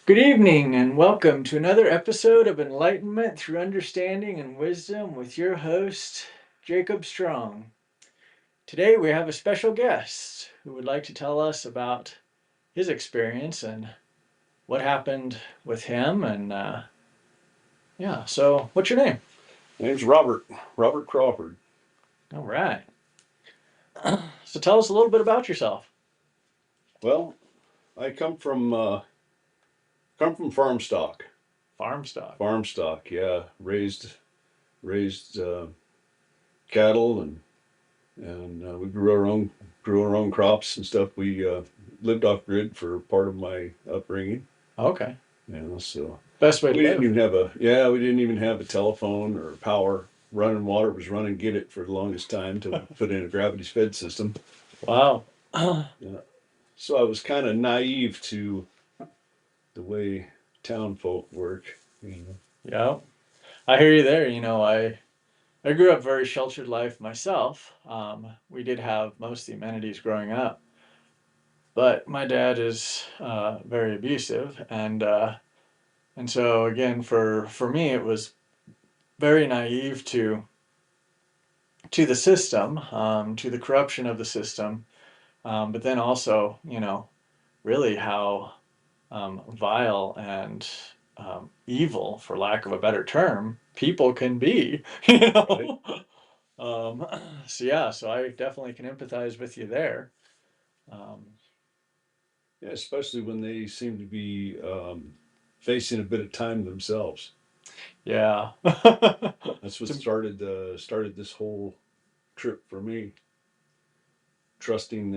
Good evening, and welcome to another episode of Enlightenment Through Understanding and Wisdom with your host, Jacob Strong. Today we have a special guest who would like to tell us about his experience and what happened with him. So what's your name? My name's Robert Crawford. All right. So tell us a little bit about yourself. Well, I come from farm stock. Farm stock. Farm stock, yeah. Raised cattle and we grew our own crops and stuff. We lived off grid for part of my upbringing. Okay. So Best way to we didn't live. even have we didn't even have a telephone or power. Running water was run and get it for the longest time till we put in a gravity fed system. Wow. Yeah. So I was kind of naive to the way town folk work. Yeah. I hear you there. I grew up very sheltered life myself. We did have most of the amenities growing up, but my dad is very abusive, and so again, for me, it was very naive to the system, to the corruption of the system, but then also, really how vile and evil, for lack of a better term, people can be. You Right? know. Um, so I definitely can empathize with you there. Um, Yeah, especially when they seem to be facing a bit of time themselves. yeah. That's what So, started this whole trip for me. Trusting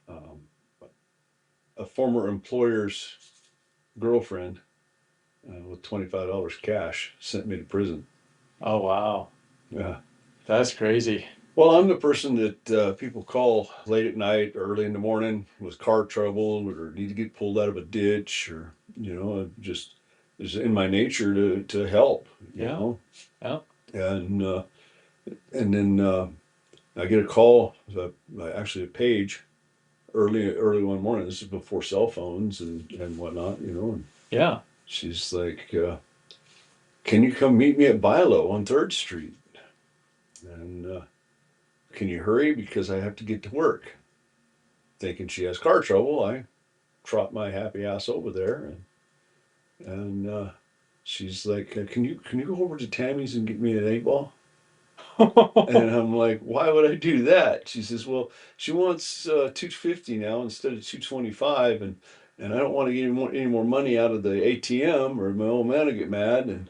um, a former employer's girlfriend with $25 cash sent me to prison. oh wow, Yeah. that's crazy. Well, I'm the person that people call late at night, early in the morning with car trouble, or need to get pulled out of a ditch, or just it's in my nature to help. You Yeah, know, yeah, and and then I get a call, actually a page, early one morning. This is before cell phones and whatnot. And yeah. she's like, "Can you come meet me at Bilo on Third Street? And can you hurry because I have to get to work?" Thinking she has car trouble, I trot my happy ass over there, and she's like, "Can you go over to Tammy's and get me an 8 ball?" And I'm like, "Why would I do that?" She says, "Well, she wants 250 now instead of 225, and I don't want to get any more money out of the ATM, or my old man will get mad,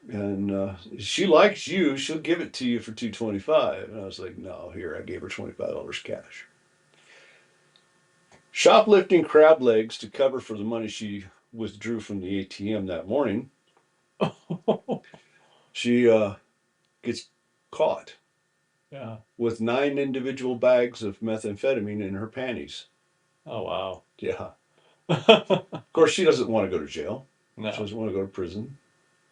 and she likes you, she'll give it to you for 225." And I was like, "No, here." I gave her $25 cash. Shoplifting crab legs to cover for the money she withdrew from the ATM that morning, she gets caught Yeah. with 9 individual bags of methamphetamine in her panties. Oh wow. Yeah. Of course, she doesn't want to go to jail. She No. doesn't want to go to prison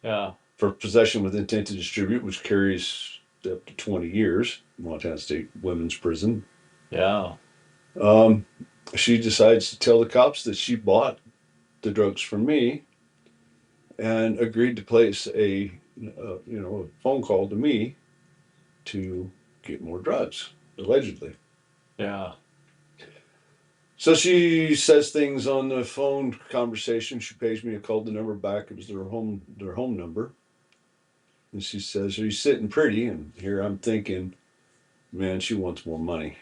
Yeah. for possession with intent to distribute, which carries up to 20 years, Montana State Women's Prison. Yeah. Um, she decides to tell the cops that she bought the drugs from me and agreed to place a phone call to me to get more drugs, allegedly. Yeah. So she says things on the phone conversation. She pays me. I called the number back. It was their home number. And she says, "Are you sitting pretty?" And here I'm thinking, man, she wants more money.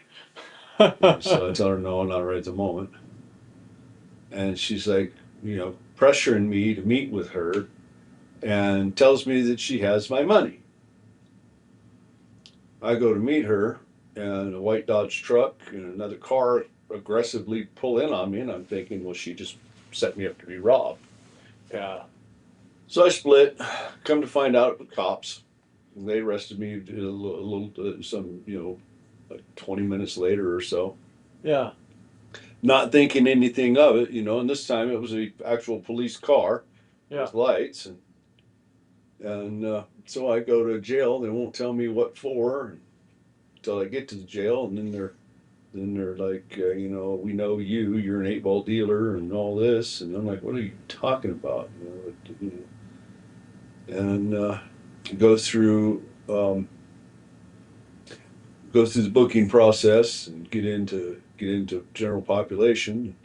So I tell her, no, not right at the moment. And she's like, pressuring me to meet with her and tells me that she has my money. I go to meet her, and a white Dodge truck and another car aggressively pull in on me, and I'm thinking, well, she just set me up to be robbed. Yeah. So I split. Come to find out, the cops, they arrested me like 20 minutes later or so. Yeah. Not thinking anything of it. And this time it was a actual police car Yeah. with lights, and so I go to jail. They won't tell me what for until I get to the jail, and then they're then they're like, we know you're an 8 ball dealer and all this. And I'm like, what are you talking about? And go through, um, go through the booking process and get into general population.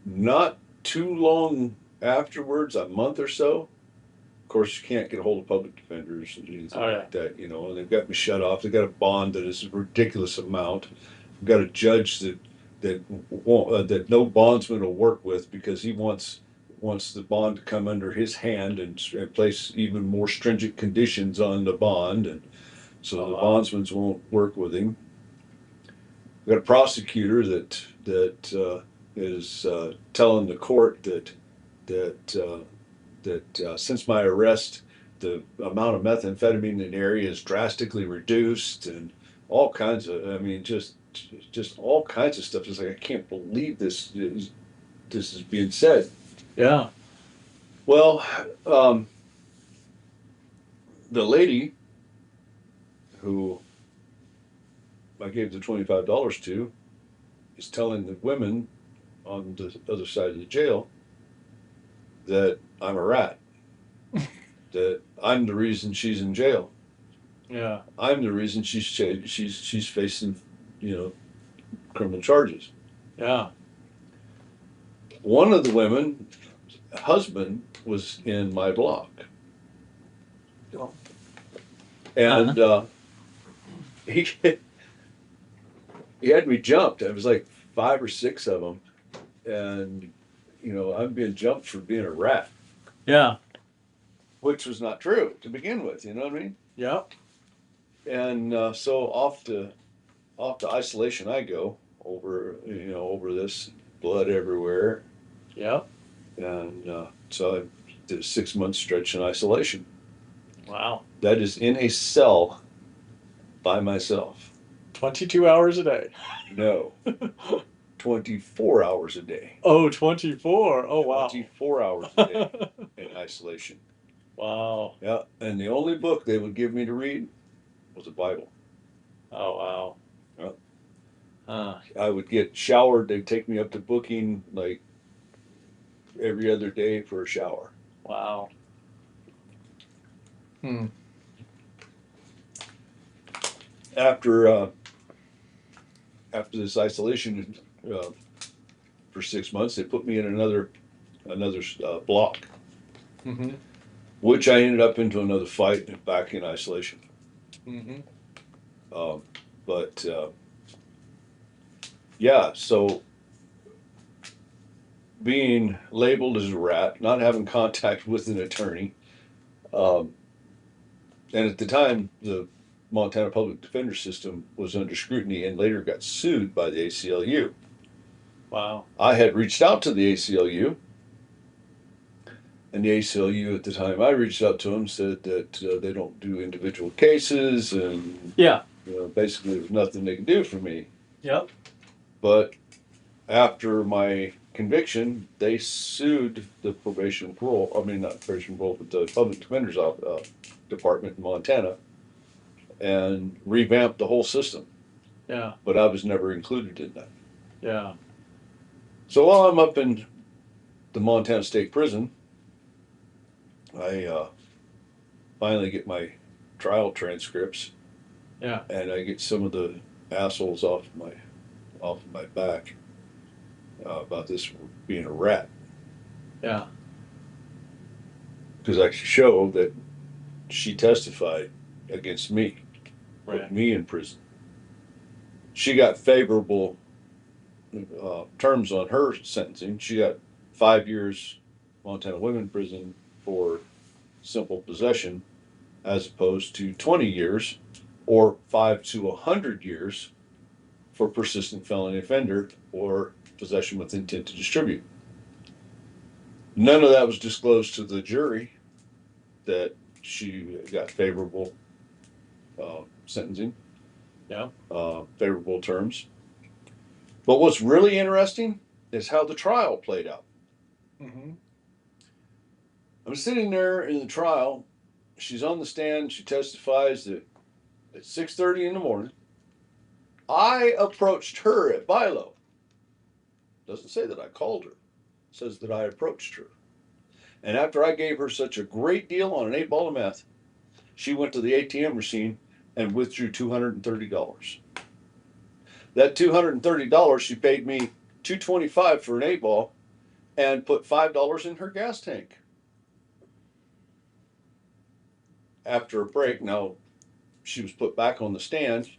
Not too long afterwards, a month or so. Of course, you can't get a hold of public defenders and anything Oh yeah. like that, and they've got me shut off. They've got a bond that is a ridiculous amount. We've got a judge that no bondsman will work with because he wants the bond to come under his hand and place even more stringent conditions on the bond, and so Oh the wow. bondsmen won't work with him. We've got a prosecutor that is telling the court that since my arrest, the amount of methamphetamine in the area is drastically reduced, and all kinds of, I mean, just all kinds of stuff. It's like I can't believe this is being said. Yeah. Well, um, the lady who I gave the $25 to is telling the women on the other side of the jail that I'm a rat, that I'm the reason she's in jail. Yeah. I'm the reason she's facing, you know, criminal charges. Yeah. One of the women, husband, was in my block, Uh-huh. and he he had me jumped. It was like 5 or 6 of them, and I'm being jumped for being a rat, Yeah. which was not true to begin with. You know what I mean? Yep. And so off to isolation I go over this, blood everywhere, Yep. and so I did a 6 month stretch in isolation. Wow. That is in a cell by myself. 22 hours a day. No, 24 hours a day. Oh, 24. Oh wow. 24 hours a day in isolation. Wow. Yeah, and the only book they would give me to read was a Bible. Oh wow. Yeah. Huh. I would get showered. They'd take me up to booking like every other day for a shower. Wow. Hmm. After after this isolation uh, for 6 months, they put me in another block, Mm-hmm. which I ended up into another fight and back in isolation. Mm-hmm. Um, but yeah, so being labeled as a rat, not having contact with an attorney, um, and at the time the Montana Public Defender System was under scrutiny and later got sued by the ACLU. Wow. I had reached out to the ACLU, and the ACLU at the time I reached out to them said that they don't do individual cases, and Yeah. basically there was nothing they could do for me. Yep. But after my conviction, they sued the probation and parole. I mean, not probation and parole, but the public defender's department in Montana, and revamped the whole system. Yeah. But I was never included in that. Yeah. So while I'm up in the Montana State Prison, I finally get my trial transcripts, Yeah. and I get some of the assholes off my back about this being a rat, Yeah. because I show that she testified against me, put Right. me in prison. She got favorable terms on her sentencing. She got 5 years Montana Women Prison for simple possession, as opposed to 20 years or 5 to 100 years for persistent felony offender or possession with intent to distribute. None of that was disclosed to the jury that she got favorable sentencing, Yeah. favorable terms. But what's really interesting is how the trial played out. Mm-hmm. I'm sitting there in the trial. She's on the stand. She testifies that at 6:30 in the morning, I approached her at Bilo. Doesn't say that I called her. It says that I approached her. And after I gave her such a great deal on an 8 ball of meth, she went to the ATM machine and withdrew $230. That $230, she paid me $225 for an 8 ball and put $5 in her gas tank. After a break, now she was put back on the stand.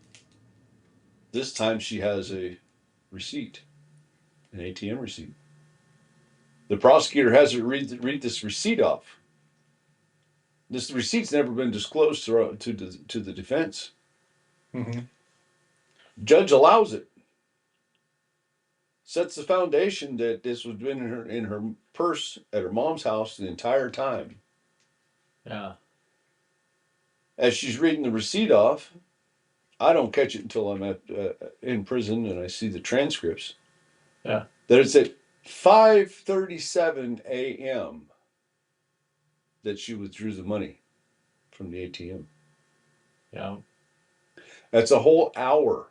This time she has a receipt, an ATM receipt. The prosecutor has her read this receipt off. This receipt's never been disclosed to the defense. Mm-hmm. Judge allows it. Sets the foundation that this was been in her purse at her mom's house the entire time. Yeah. As she's reading the receipt off, I don't catch it until I'm in prison and I see the transcripts. Yeah. That it's at 5:37 a.m. that she withdrew the money from the ATM. Yeah. That's a whole hour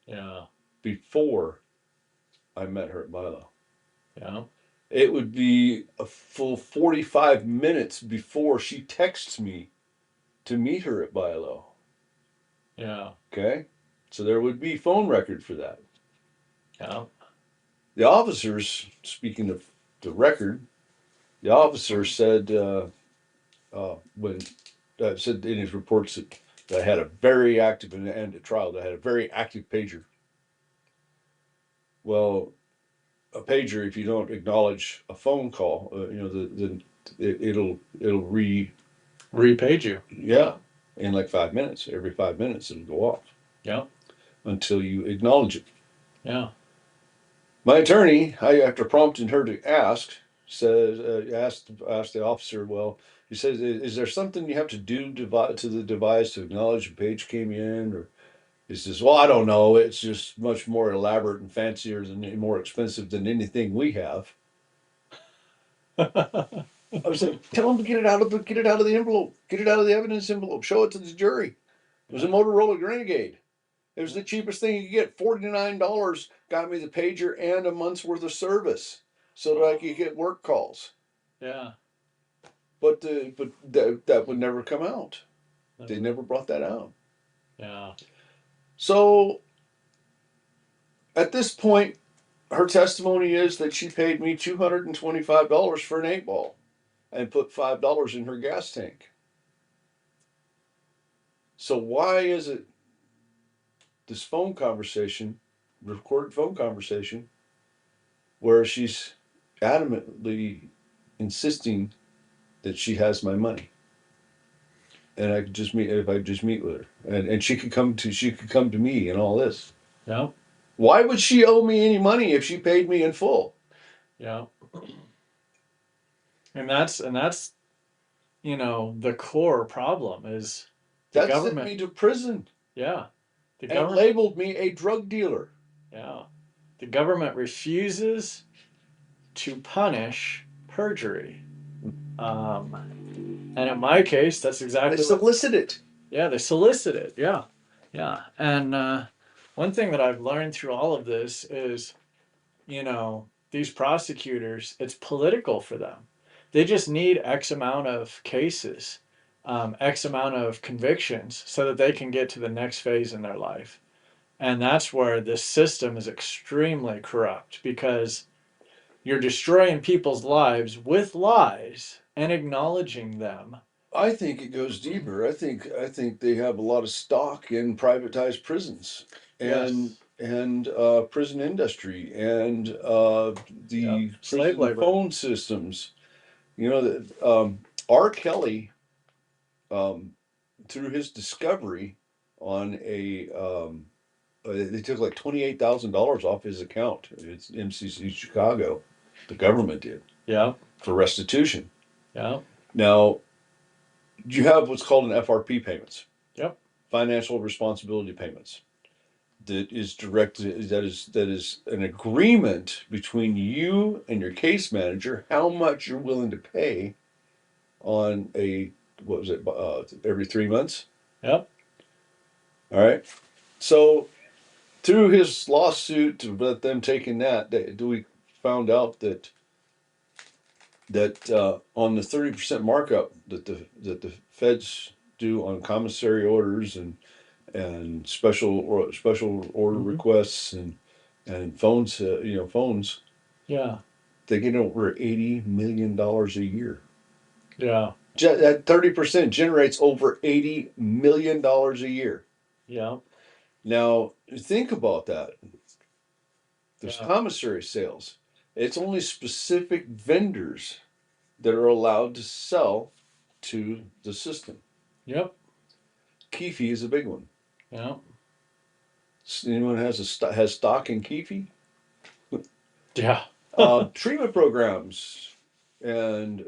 Yeah. before I met her at Bilo. Yeah. It would be a full 45 minutes before she texts me to meet her at Bilo. Yeah. Okay? So there would be phone record for that. Yeah. The officers, speaking of the record, the officer said when said in his reports that I had a very active and at trial that I had a very active pager. Well, a pager, if you don't acknowledge a phone call, it'll Repaid you. yeah, in like 5 minutes. Every 5 minutes it'll go off. Yeah. Until you acknowledge it. Yeah. My attorney, after prompting her to ask, says asked the officer. Well, he says, "Is there something you have to do to the device to acknowledge a page came in?" Or he says, "Well, I don't know. It's just much more elaborate and fancier than more expensive than anything we have." I was like, "Tell him to get it out of the envelope, get it out of the evidence envelope, show it to the jury." It was a Motorola Renegade. It was the cheapest thing you could get. $49 got me the pager and a month's worth of service, so that I could get work calls. Yeah. But that would never come out. They never brought that out. Yeah. So at this point, her testimony is that she paid me $225 for an 8 ball and put $5 in her gas tank. So why is it this phone conversation, recorded phone conversation, where she's adamantly insisting that she has my money, and I could just meet if I just meet with her, and she could come to me and all this. Yeah. Why would she owe me any money if she paid me in full? Yeah. And that's the core problem is the That sent government. me to prison Yeah. The and government. labeled me a drug dealer. Yeah. The government refuses to punish perjury. And in my case, that's exactly They solicit it. Yeah, they solicit it. Yeah. Yeah. And one thing that I've learned through all of this is, these prosecutors, it's political for them. They just need X amount of cases, X amount of convictions so that they can get to the next phase in their life. And that's where this system is extremely corrupt because you're destroying people's lives with lies and acknowledging them. I think it goes deeper. I think they have a lot of stock in privatized prisons and Yes. prison industry and Yep. the Slave prison labor. phone systems. You know that R. Kelly, through his discovery on they took like $28,000 off his account. It's MCC Chicago. The government did Yeah. for restitution. Yeah. Now you have what's called an FRP payments. Yep. Financial responsibility payments. That is directed. That is an agreement between you and your case manager how much you're willing to pay on a what was it every 3 months. Yep. All right. So through his lawsuit about them taking that, we found out that on the 30% markup that the feds do on commissary orders and special order Hmm. requests and phones, phones, Yeah. they get over $80 million a year. Yeah. That 30% generates over $80 million a year. Yeah. Now think about that. There's Yeah. commissary sales. It's only specific vendors that are allowed to sell to the system. Yep. Keefe is a big one. Yeah. Anyone has stock in Keefe? Yeah. Treatment programs and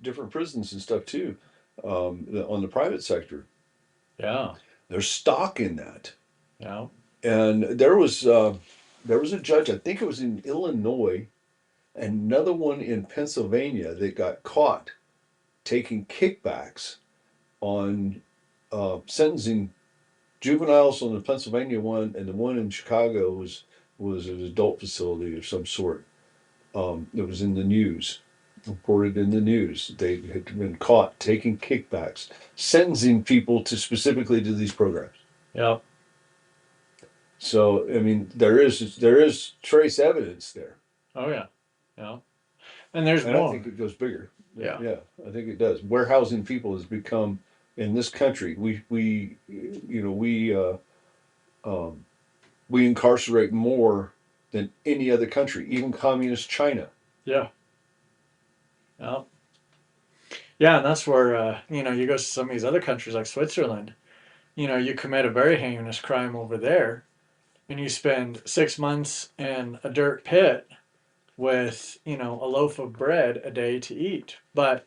different prisons and stuff too. On the private sector, Yeah. there's stock in that. Yeah. And there was a judge, I think it was in Illinois, and another one in Pennsylvania that got caught taking kickbacks on sentencing juveniles on the Pennsylvania one, and the one in Chicago was an adult facility of some sort. It was in the news, reported in the news. They had been caught taking kickbacks, sentencing people to specifically to these programs. Yeah. So I mean, there is trace evidence there, Oh yeah. Yeah. And there's and I think more. it goes bigger. Yeah. Yeah, I think it does. Warehousing people has become in this country. Um, we incarcerate more than any other country, even communist China. Yeah. Yeah. Yeah. And that's where you go to some of these other countries like Switzerland. You commit a very heinous crime over there, and you spend 6 months in a dirt pit with a loaf of bread a day to eat. But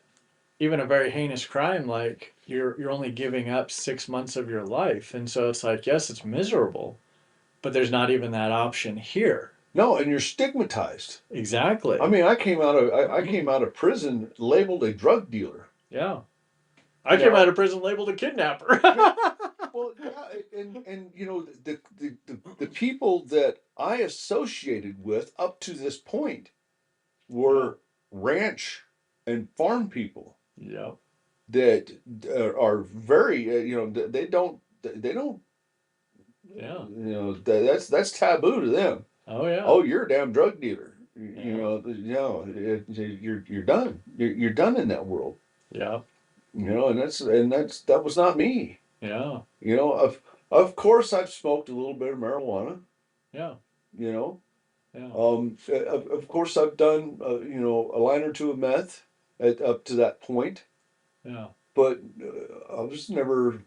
even a very heinous crime, like you're only giving up 6 months of your life, and so it's like, yes, it's miserable, but there's not even that option here. No, and you're stigmatized. I Exactly. mean, I came out of prison labeled a drug dealer. Yeah. I came out Now, of prison labeled a kidnapper. yeah, well, yeah, and the people that I associated with up to this point Yeah. were ranch and farm people Yeah. that are very they don't Yeah. that's taboo to them. Oh yeah. Oh, you're a damn drug dealer. Yeah. You're done. You're done in that world. Yeah. And that was not me. Yeah. Of course I've smoked a little bit of marijuana. Yeah. You know, Yeah. of course I've done a line or two of meth up to that point, Yeah. but I was never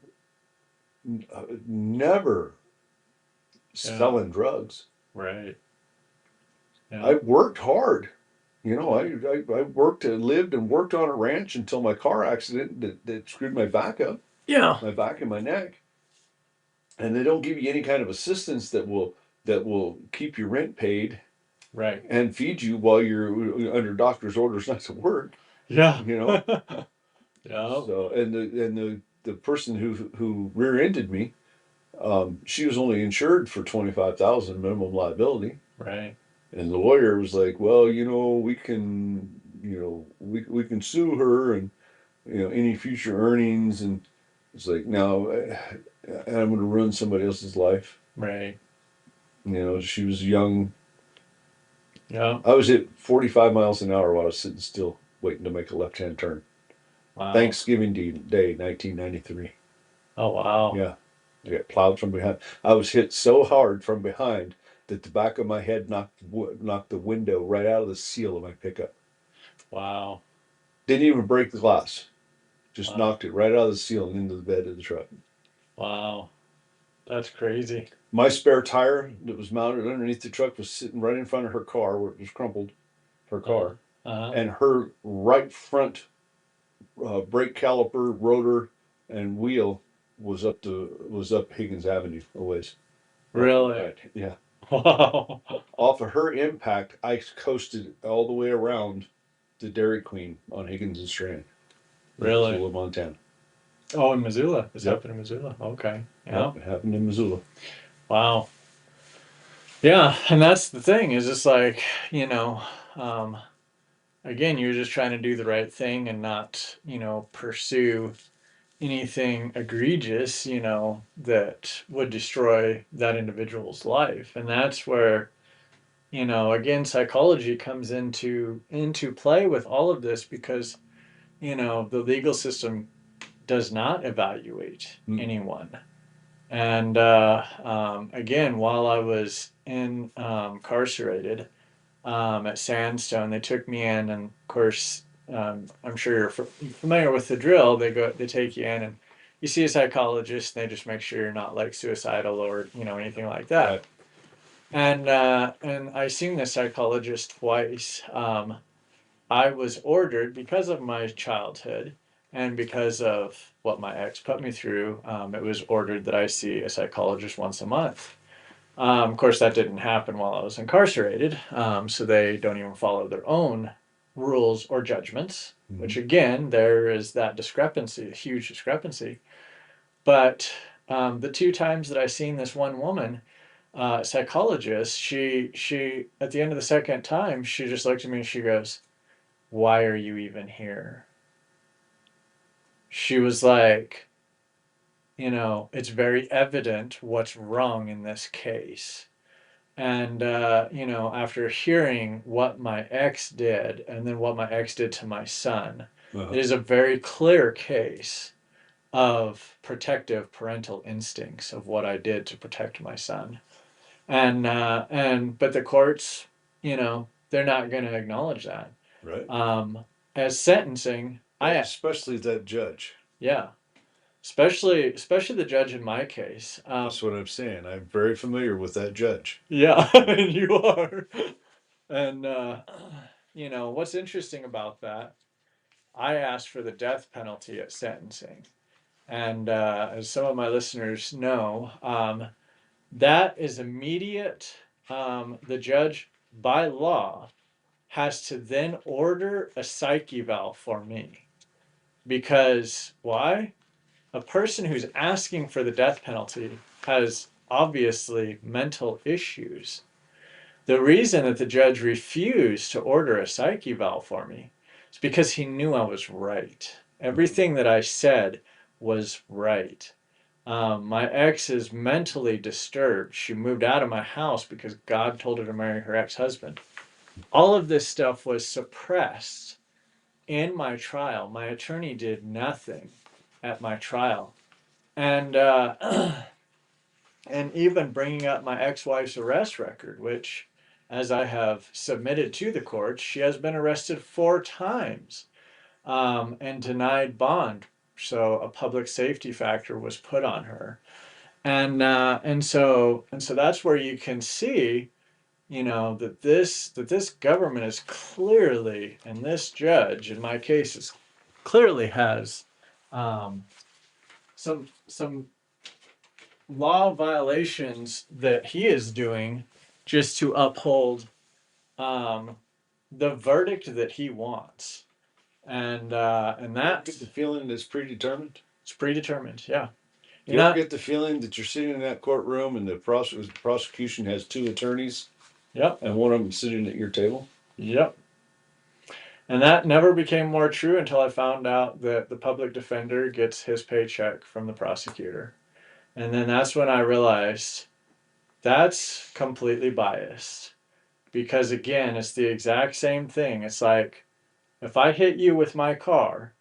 Yeah. selling drugs. Right. I Yeah. worked hard. Yeah. I worked and lived and worked on a ranch until my car accident that screwed my back up, Yeah. my back and my neck. And they don't give you any kind of assistance that will keep your rent paid Right. and feed you while you're under doctor's orders not to work. Yeah. You know. Yeah. So and the person who rear-ended me, she was only insured for 25,000 minimum liability. Right. And the lawyer was like, well, we can sue her and any future earnings. And it's like, no, I'm going to ruin somebody else's life. Right. She was young. Yeah. I was at 45 miles an hour while I was sitting still waiting to make a left-hand turn. Wow. Thanksgiving Day, 1993. Oh wow. Yeah, I got plowed from behind. I was hit so hard from behind that the back of my head knocked the window right out of the seal of my pickup. Wow. Didn't even break the glass. Just Wow. knocked it right out of the seal and into the bed of the truck. Wow. That's crazy. My spare tire that was mounted underneath the truck was sitting right in front of her car where it was crumpled, her Uh, car. uh, And her right front brake caliper, rotor, and wheel was up Higgins Avenue a ways. really? Right. Yeah. Wow. Off of her impact, I coasted all the way around to Dairy Queen on Higgins and Strand in Really? Missoula, Montana. Oh, in Missoula. This Yep. happened in Missoula. Okay. Yeah. Yep. It happened in Missoula. Wow. Yeah, and that's the thing is it's like, you know, um, again, you're just trying to do the right thing and not, pursue anything egregious, that would destroy that individual's life. And that's where, again, psychology comes into play with all of this because, the legal system does not evaluate Mm. anyone. And again, while I was incarcerated at Sandstone, they took me in, and of course, I'm sure you're familiar with the drill. They take you in, and you see a psychologist, and they just make sure you're not like suicidal or anything like that. Right. And I seen this psychologist twice. I was ordered because of my childhood and because of what my ex put me through. It was ordered that I see a psychologist once a month. Of course, that didn't happen while I was incarcerated, so they don't even follow their own rules or judgments, which Mm-hmm. again, there is that discrepancy, a huge discrepancy. But the two times that I seen this one woman, psychologist, she at the end of the second time, she just looked at me and she goes, "Why are you even here?" She was like, it's very evident what's wrong in this case. And, after hearing what my ex did and then what my ex did to my son, Uh-huh. it is a very clear case of protective parental instincts of what I did to protect my son. But the courts, they're not going to acknowledge that. Right. Um, as sentencing, Especially that judge. yeah, especially the judge in my case. That's what I'm saying. I'm very familiar with that judge. Yeah, and you are. And what's interesting about that, I asked for the death penalty at sentencing. And as some of my listeners know, that is immediate. The judge, by law, has to then order a psych eval for me. Because why? A person who's asking for the death penalty has obviously mental issues. The reason that the judge refused to order a psych eval for me is because he knew I was right. Everything that I said was right. My ex is mentally disturbed. She moved out of my house because God told her to marry her ex husband. All of this stuff was suppressed in my trial. My attorney did nothing at my trial. And, and even bringing up my ex wife's arrest record, which, as I have submitted to the courts, she has been arrested 4 times and denied bond. So a public safety factor was put on her. And so that's where you can see, that this government is clearly, and this judge in my case is clearly has um, some law violations that he is doing just to uphold um, the verdict that he wants, and You ever get that's the feeling that it's predetermined? it's predetermined. Yeah, Do you're you ever not. get the feeling that you're sitting in that courtroom and the prosecution has two attorneys Yep, and one of them sitting at your table? yep. And that never became more true until I found out that the public defender gets his paycheck from the prosecutor, and then that's when I realized that's completely biased. Because again, it's the exact same thing. It's like if I hit you with my car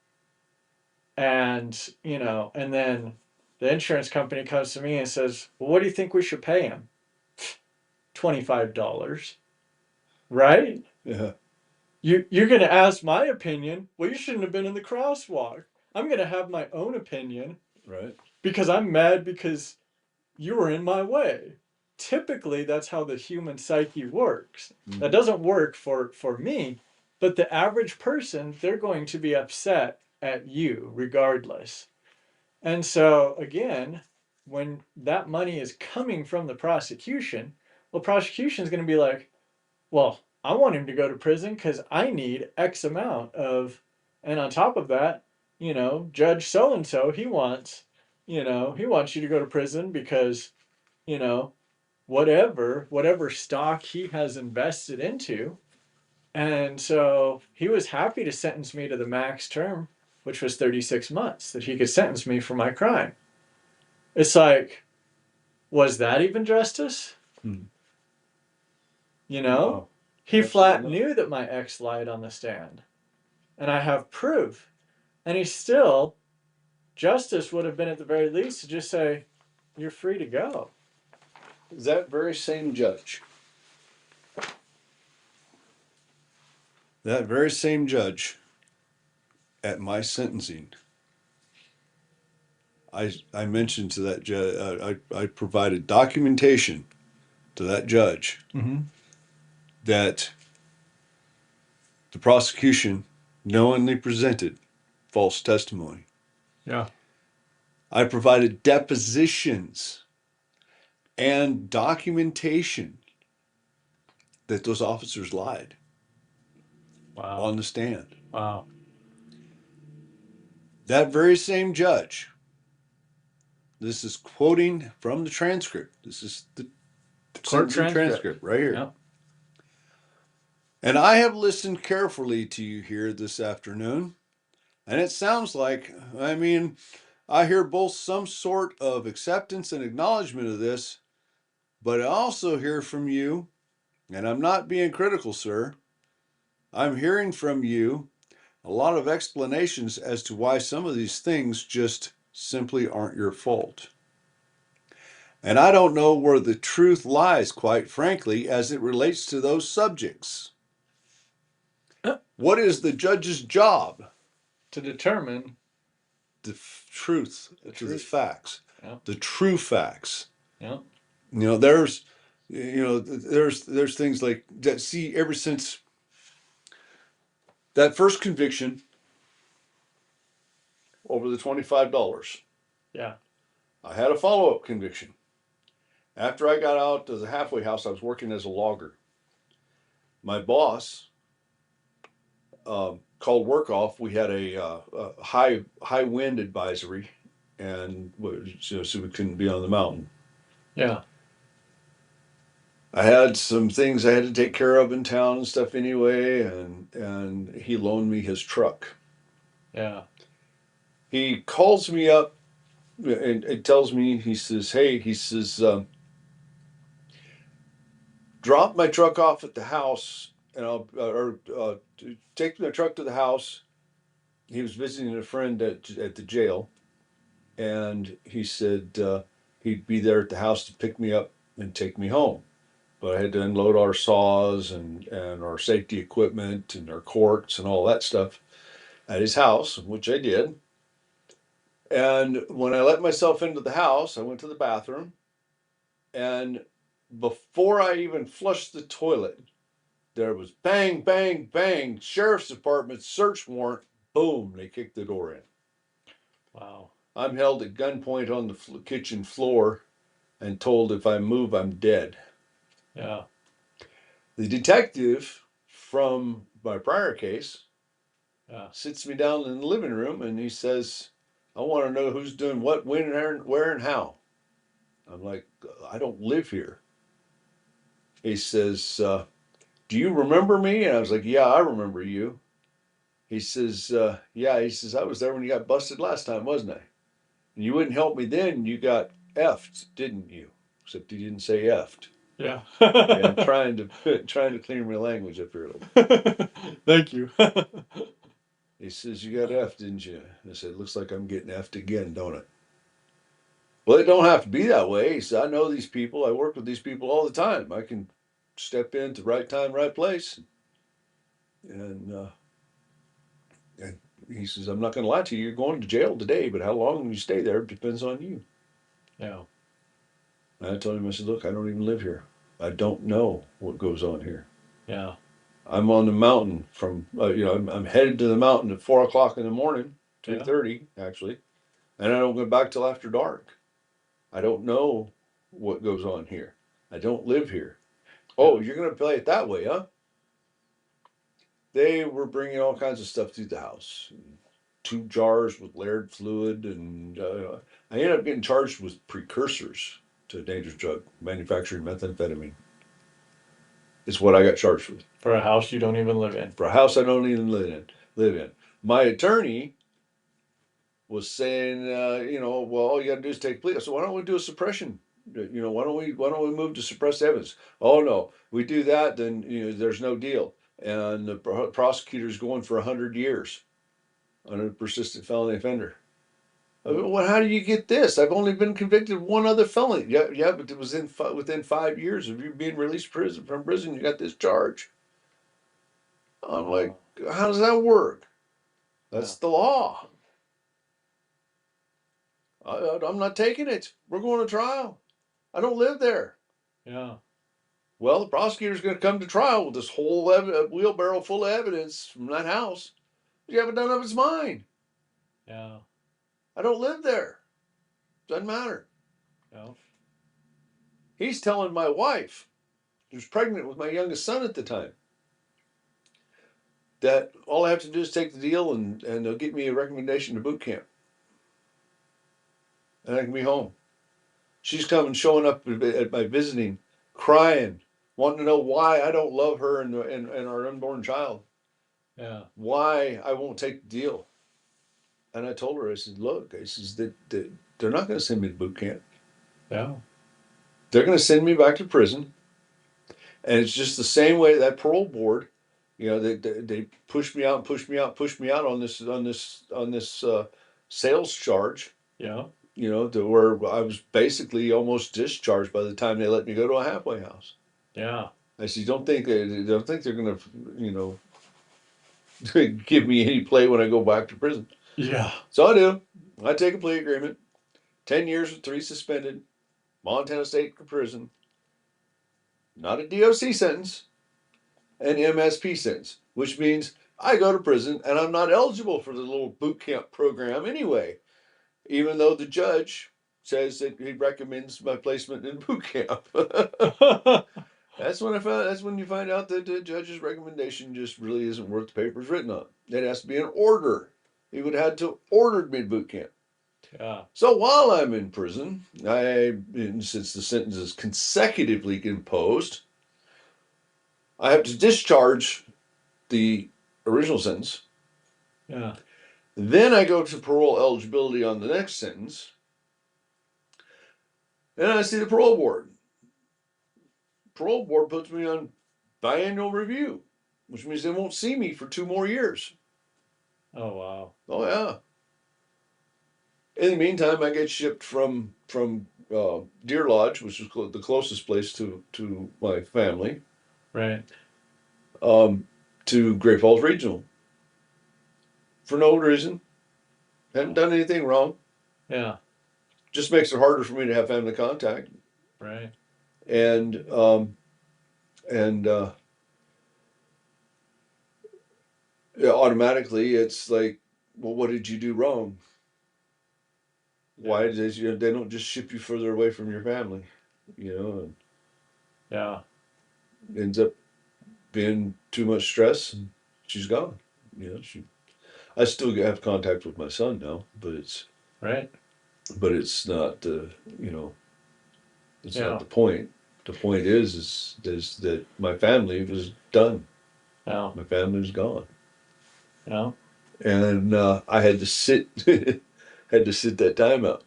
and then the insurance company comes to me and says, "Well, what do you think we should pay him?" $25, right? Yeah. You're going to ask my opinion. Well, you shouldn't have been in the crosswalk. I'm going to have my own opinion Right. because I'm mad because you were in my way. Typically, that's how the human psyche works. Mm-hmm. That doesn't work for me, but the average person, they're going to be upset at you regardless. And so, again, when that money is coming from the prosecution, well, prosecution is going to be like, well, I want him to go to prison because I need X amount of, and on top of that, Judge so and so, he wants you to go to prison because, you know, whatever stock he has invested into. And so he was happy to sentence me to the max term, which was 36 months, that he could sentence me for my crime. It's like, was that even justice? Hmm. You know? No, He flat absolutely not. knew that my ex lied on the stand. And I have proof. And he still, justice would have been at the very least to just say, you're free to go. That very same judge at my sentencing, I mentioned to that judge, I provided documentation to that judge Mm-hmm. that the prosecution knowingly presented false testimony. Yeah. I provided depositions and documentation that those officers lied Wow. on the stand. Wow. That very same judge, this is quoting from the transcript. This is the Court sentencing transcript. transcript right here. Yeah. And I have listened carefully to you here this afternoon, and it sounds like, I hear both some sort of acceptance and acknowledgement of this, but I also hear from you, and I'm not being critical, sir. I'm hearing from you a lot of explanations as to why some of these things just simply aren't your fault. And I don't know where the truth lies, quite frankly, as it relates to those subjects. What is the judge's job? To determine The truth, the to the truth. facts, Yeah. the true facts. Yeah. There's things like that. See, ever since that first conviction over the $25, Yeah. I had a follow-up conviction. After I got out of the halfway house, I was working as a logger. My boss called work off. We had a high wind advisory, and so we couldn't be on the mountain. Yeah. I had some things I had to take care of in town and stuff anyway, and he loaned me his truck. Yeah. He calls me up and tells me, he says, "Hey," he says, "drop my truck off at the house, and take my truck to the house." He was visiting a friend at the jail, and he said he'd be there at the house to pick me up and take me home. But I had to unload our saws and our safety equipment and our corks and all that stuff at his house, which I did. And when I let myself into the house, I went to the bathroom, and before I even flushed the toilet, there was bang, bang, bang, sheriff's department search warrant. Boom, they kicked the door in. Wow. I'm held at gunpoint on the kitchen floor and told if I move, I'm dead. Yeah. The detective from my prior case Yeah. sits me down in the living room and he says, "I want to know who's doing what, when, where, and how." I'm like, "I don't live here." He says, "Do you remember me?" And I was like, "Yeah, I remember you." He says, "Yeah." He says, "I was there when you got busted last time, wasn't I? And you wouldn't help me then. You got effed, didn't you?" Except he didn't say effed. Yeah. Okay, I'm trying to clear my language up here a little. Thank you. He says, "You got effed, didn't you?" I said, "Looks like I'm getting effed again, don't it?" "Well, it don't have to be that way." He said, "I know these people. I work with these people all the time. I can step in at the right time, right place." And he says, "I'm not going to lie to you. You're going to jail today, but how long you stay there depends on you." Yeah. And I told him, I said, "Look, I don't even live here. I don't know what goes on here. Yeah. I'm on the mountain from, I'm headed to the mountain at 4 o'clock in the morning, Yeah. 3:30 actually, and I don't go back till after dark. I don't know what goes on here. I don't live here." "Oh, you're going to play it that way, huh?" They were bringing all kinds of stuff through the house. 2 jars with layered fluid, and I ended up getting charged with precursors to a dangerous drug, manufacturing methamphetamine. Is what I got charged with For a house you don't even live in. for a house I don't even live in. My attorney was saying, well, all you got to do is take a plea. So why don't we do a suppression? Why don't we move to suppress evidence? Oh no, we do that, then there's no deal, and the prosecutor's going for 100 years on a persistent felony offender. Well, how do you get this? I've only been convicted of one other felony. Yeah, but it was within 5 years of you being released from prison. You got this charge. I'm like, how does that work? That's the law. I'm not taking it. We're going to trial. I don't live there. Yeah. Well, the prosecutor's going to come to trial with this whole wheelbarrow full of evidence from that house. You haven't done up its mind. Yeah. I don't live there. Doesn't matter. Yeah. He's telling my wife, who's pregnant with my youngest son at the time, that all I have to do is take the deal and they'll get me a recommendation to boot camp. And I can be home. She's showing up at my visiting, crying, wanting to know why I don't love her and our unborn child. Yeah. Why I won't take the deal. And I told her, I said, look, I says that they're not going to send me to boot camp. Yeah. They're going to send me back to prison. And it's just the same way that parole board, they pushed me out and pushed me out on this sales charge. Yeah. To where I was basically almost discharged by the time they let me go to a halfway house. Yeah. I said, don't think they're going to, give me any play when I go back to prison. Yeah. So I do. I take a plea agreement, 10 years with 3 suspended, Montana State Prison, not a DOC sentence, an MSP sentence, which means I go to prison and I'm not eligible for the little boot camp program anyway, even though the judge says that he recommends my placement in boot camp. That's when you find out that the judge's recommendation just really isn't worth the paper it's written on. It has to be an order. He would have had to ordered me to boot camp. Yeah. So while I'm in prison, since the sentence is consecutively imposed, I have to discharge the original sentence. Yeah. Then I go to parole eligibility on the next sentence. Then I see the parole board. Parole board puts me on biannual review, which means they won't see me for 2 more years. Oh wow. Oh yeah. In the meantime, I get shipped from Deer Lodge, which is the closest place to my family, Right. to Great Falls Regional for no reason. Haven't done anything wrong. Yeah. Just makes it harder for me to have family contact. Right. And automatically it's like, well, what did you do wrong? Why they don't just ship you further away from your family, and Yeah. ends up being too much stress, and she's gone. I still have contact with my son now, but it's Right. not it's Yeah. not the point. The point is that my family was done. Yeah. My family was gone, Yeah. and I had to sit that time out.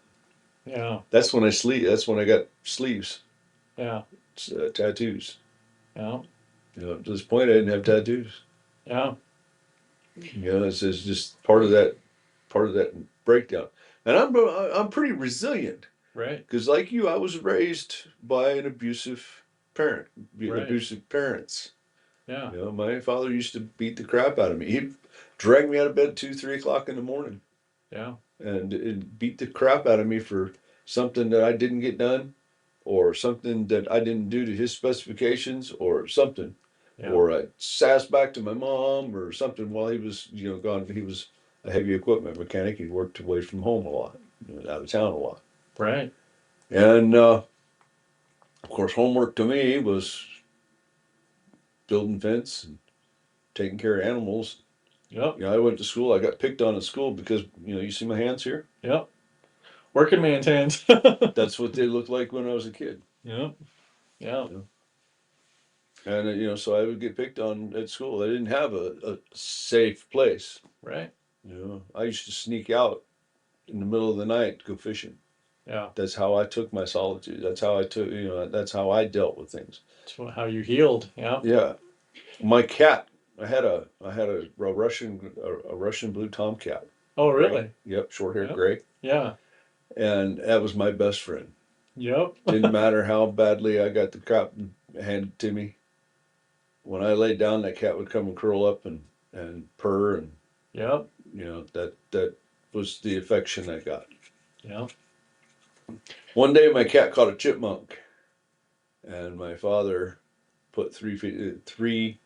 Yeah. That's when I got sleeves, Yeah. tattoos. Yeah. At this point, I didn't have tattoos. Yeah. It's just part of that breakdown. And I'm pretty resilient Right. because, like you, I was raised by an abusive parent, Right. abusive parents. Yeah. My father used to beat the crap out of me. He'd drag me out of bed at 2, 3 o'clock in the morning, Yeah. and beat the crap out of me for something that I didn't get done, or something that I didn't do to his specifications, or something. Yeah. Or I sassed back to my mom or something while he was, gone. He was a heavy equipment mechanic. He worked away from home a lot, out of town a lot. Right. And of course, homework to me was building fence and taking care of animals, Yep. You know, I went to school. I got picked on in school because you see my hands here. Yep. Working man's hands. That's what they looked like when I was a kid. Yep. Yeah. You know? And so I would get picked on at school. I didn't have a safe place. Right. I used to sneak out in the middle of the night to go fishing. Yeah. That's how I took my solitude. That's how I took. That's how I dealt with things. That's how you healed. Yeah. Yeah. My cat. I had a Russian blue tomcat. Oh, Gray. really? Yep, short hair, Yep. gray, Yeah. and that was my best friend. Yep. Didn't matter how badly I got the crap handed to me. When I laid down, that cat would come and curl up and purr, and Yep. that was the affection I got. Yep. One day, my cat caught a chipmunk, and my father put three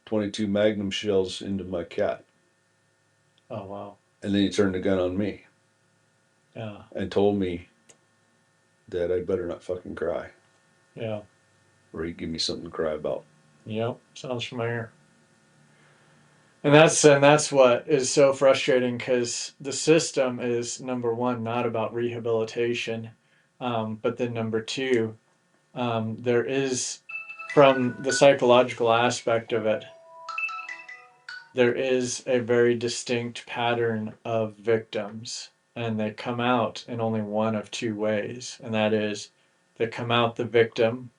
22 Magnum shells into my cat, Oh, wow. and then he turned the gun on me Yeah. and told me that I better not fucking cry, Yeah. or he'd give me something to cry about. Yep. Sounds familiar. And that's what is so frustrating because the system is number one, not about rehabilitation, but then number two, there is from the psychological aspect of it, there is a very distinct pattern of victims, and they come out in only one of two ways, and that is they come out the victim,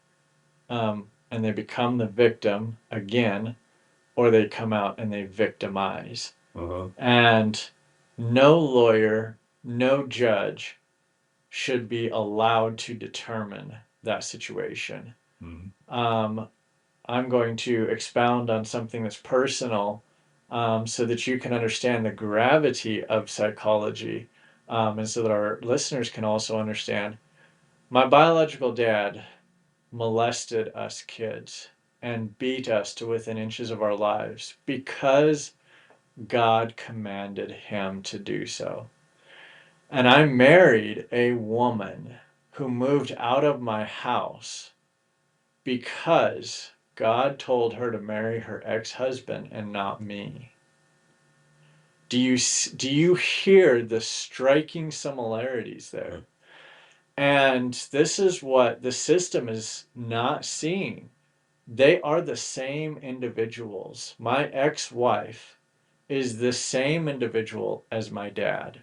and they become the victim again, or they come out and they victimize. Uh-huh. And no lawyer, no judge should be allowed to determine that situation. Mm-hmm. I'm going to expound on something that's personal, so that you can understand the gravity of psychology, and so that our listeners can also understand. My biological dad molested us kids and beat us to within inches of our lives because God commanded him to do so. And I married a woman who moved out of my house because God told her to marry her ex-husband and not me. Do you hear the striking similarities there? And this is what the system is not seeing. They are the same individuals. My ex-wife is the same individual as my dad.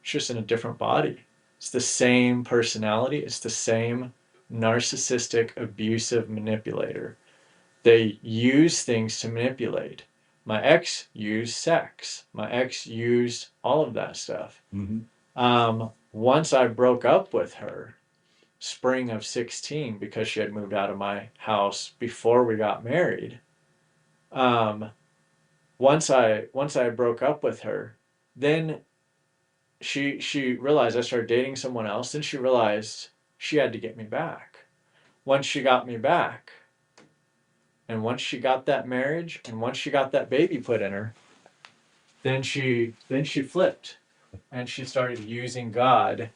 It's just in a different body. It's the same personality. It's the same narcissistic, abusive manipulator. They use things to manipulate. My ex used sex. My ex used all of that stuff. Mm-hmm. Once I broke up with her, spring of 16, because she had moved out of my house before we got married. Um, once I broke up with her, then she realized I started dating someone else, and she realized she had to get me back. Once she got me back, and once she got that marriage, and once she got that baby put in her, then she flipped, and she started using God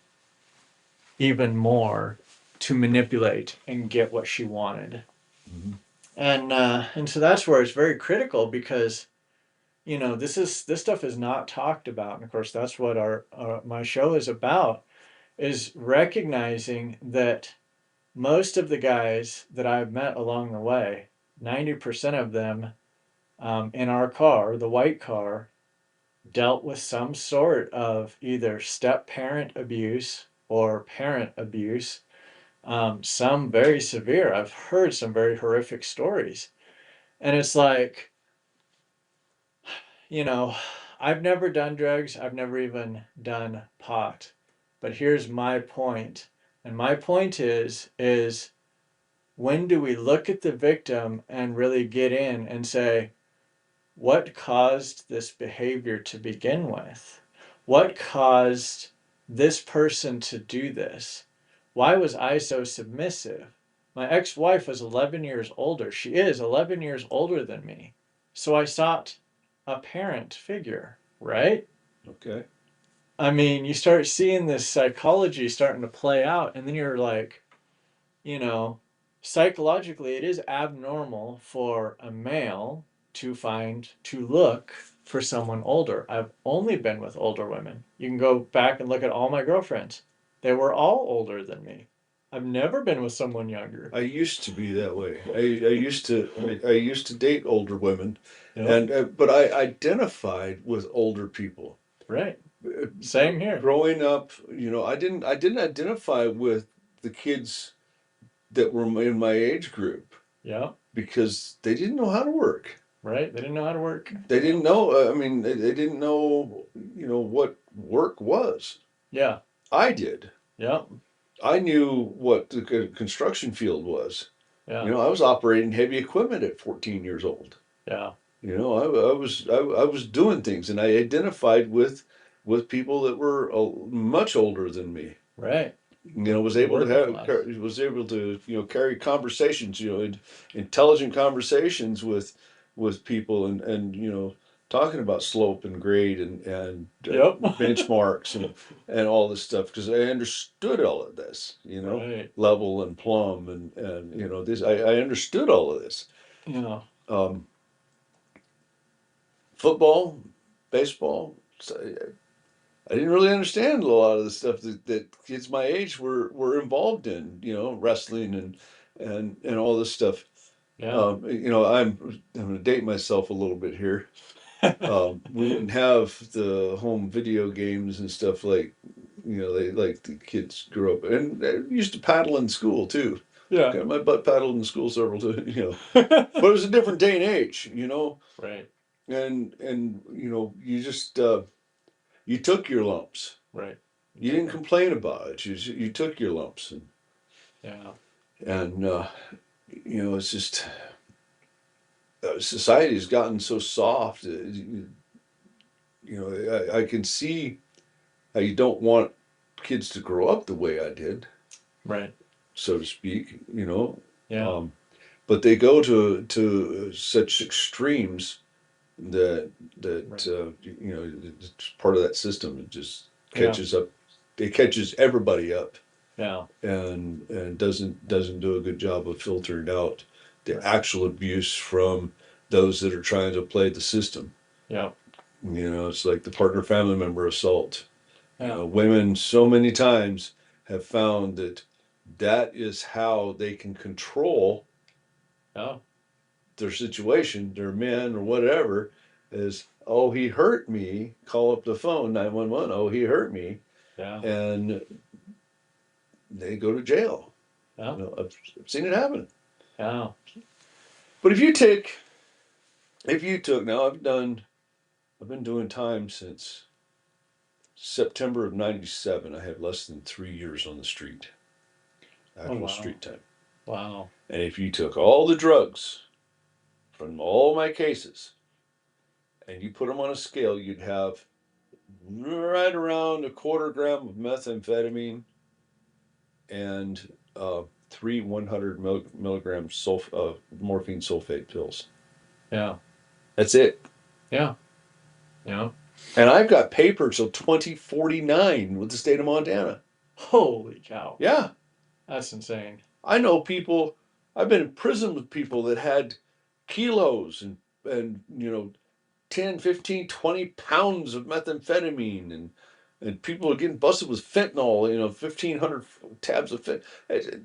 even more to manipulate and get what she wanted. Mm-hmm. And so that's where it's very critical because this stuff is not talked about, and of course that's what our my show is about, is recognizing that most of the guys that I've met along the way, 90% of them, in our car, the white car, dealt with some sort of either step parent abuse or parent abuse, some very severe. I've heard some very horrific stories. And it's like, you know, I've never done drugs, I've never even done pot. But here's my point. And my point is when do we look at the victim and really get in and say, what caused this behavior to begin with? What caused this person to do this? Why was I so submissive? My ex-wife was 11 years older. She is 11 years older than me. So I sought a parent figure, right? Okay. I mean, you start seeing this psychology starting to play out, and then you're like, you know, psychologically, it is abnormal for a male to look for someone older. I've only been with older women. You can go back and look at all my girlfriends. They were all older than me. I've never been with someone younger. I used to be that way. I used to date older women, Yep. and but I identified with older people. Right. Same here. Growing up, I didn't identify with the kids that were in my age group Yep. because they didn't know how to work. Right. They didn't know how to work. They didn't know. I mean, they didn't know, what work was. Yeah. I did. Yep. I knew what the construction field was. Yeah. I was operating heavy equipment at 14 years old. Yeah. I was doing things, and I identified with people that were much older than me. Right. Was The able to working class. carry conversations, intelligent conversations with people, and talking about slope and grade and Yep. benchmarks and all this stuff because I understood all of this, Right. level and plumb and this I understood all of this. Yeah. Um, Football, baseball. So I didn't really understand a lot of the stuff that kids my age were involved in. Wrestling and all this stuff. Yeah. I'm going to date myself a little bit here. We didn't have the home video games and stuff they like the kids grew up, and I used to paddle in school too. Yeah. Got my butt paddled in school several times. But it was a different day and age. Right. And you just you took your lumps. Right. You didn't complain about it. You took your lumps, Yeah. and it's just society has gotten so soft. I can see how you don't want kids to grow up the way I did, Right. so to speak. Yeah. But they go to such extremes that Right. it's part of that system. It just Yeah. catches up. It catches everybody up, Yeah. and doesn't do a good job of filtering out the Right. actual abuse from those that are trying to play the system. Yeah. It's like the partner family member assault. Yeah. Women so many times have found that is how they can control Yeah. their situation, their men or whatever, is, oh, he hurt me. Call up the phone, 911. Oh, he hurt me, Yeah. and they go to jail. Yeah. I've seen it happen. Yeah. But if you took now, I've been doing time since September of '97. I had less than 3 years on the street, Oh actual wow. street time. Wow. And if you took all the drugs from all my cases and you put them on a scale, you'd have right around a quarter gram of methamphetamine and three 100 milligram morphine sulfate pills. Yeah. That's it. Yeah. Yeah. And I've got paper till 2049 with the state of Montana. Holy cow. Yeah. That's insane. I know people, I've been in prison with people that had kilos and 10, 15, 20 pounds of methamphetamine and people are getting busted with fentanyl, 1,500 tabs of fentanyl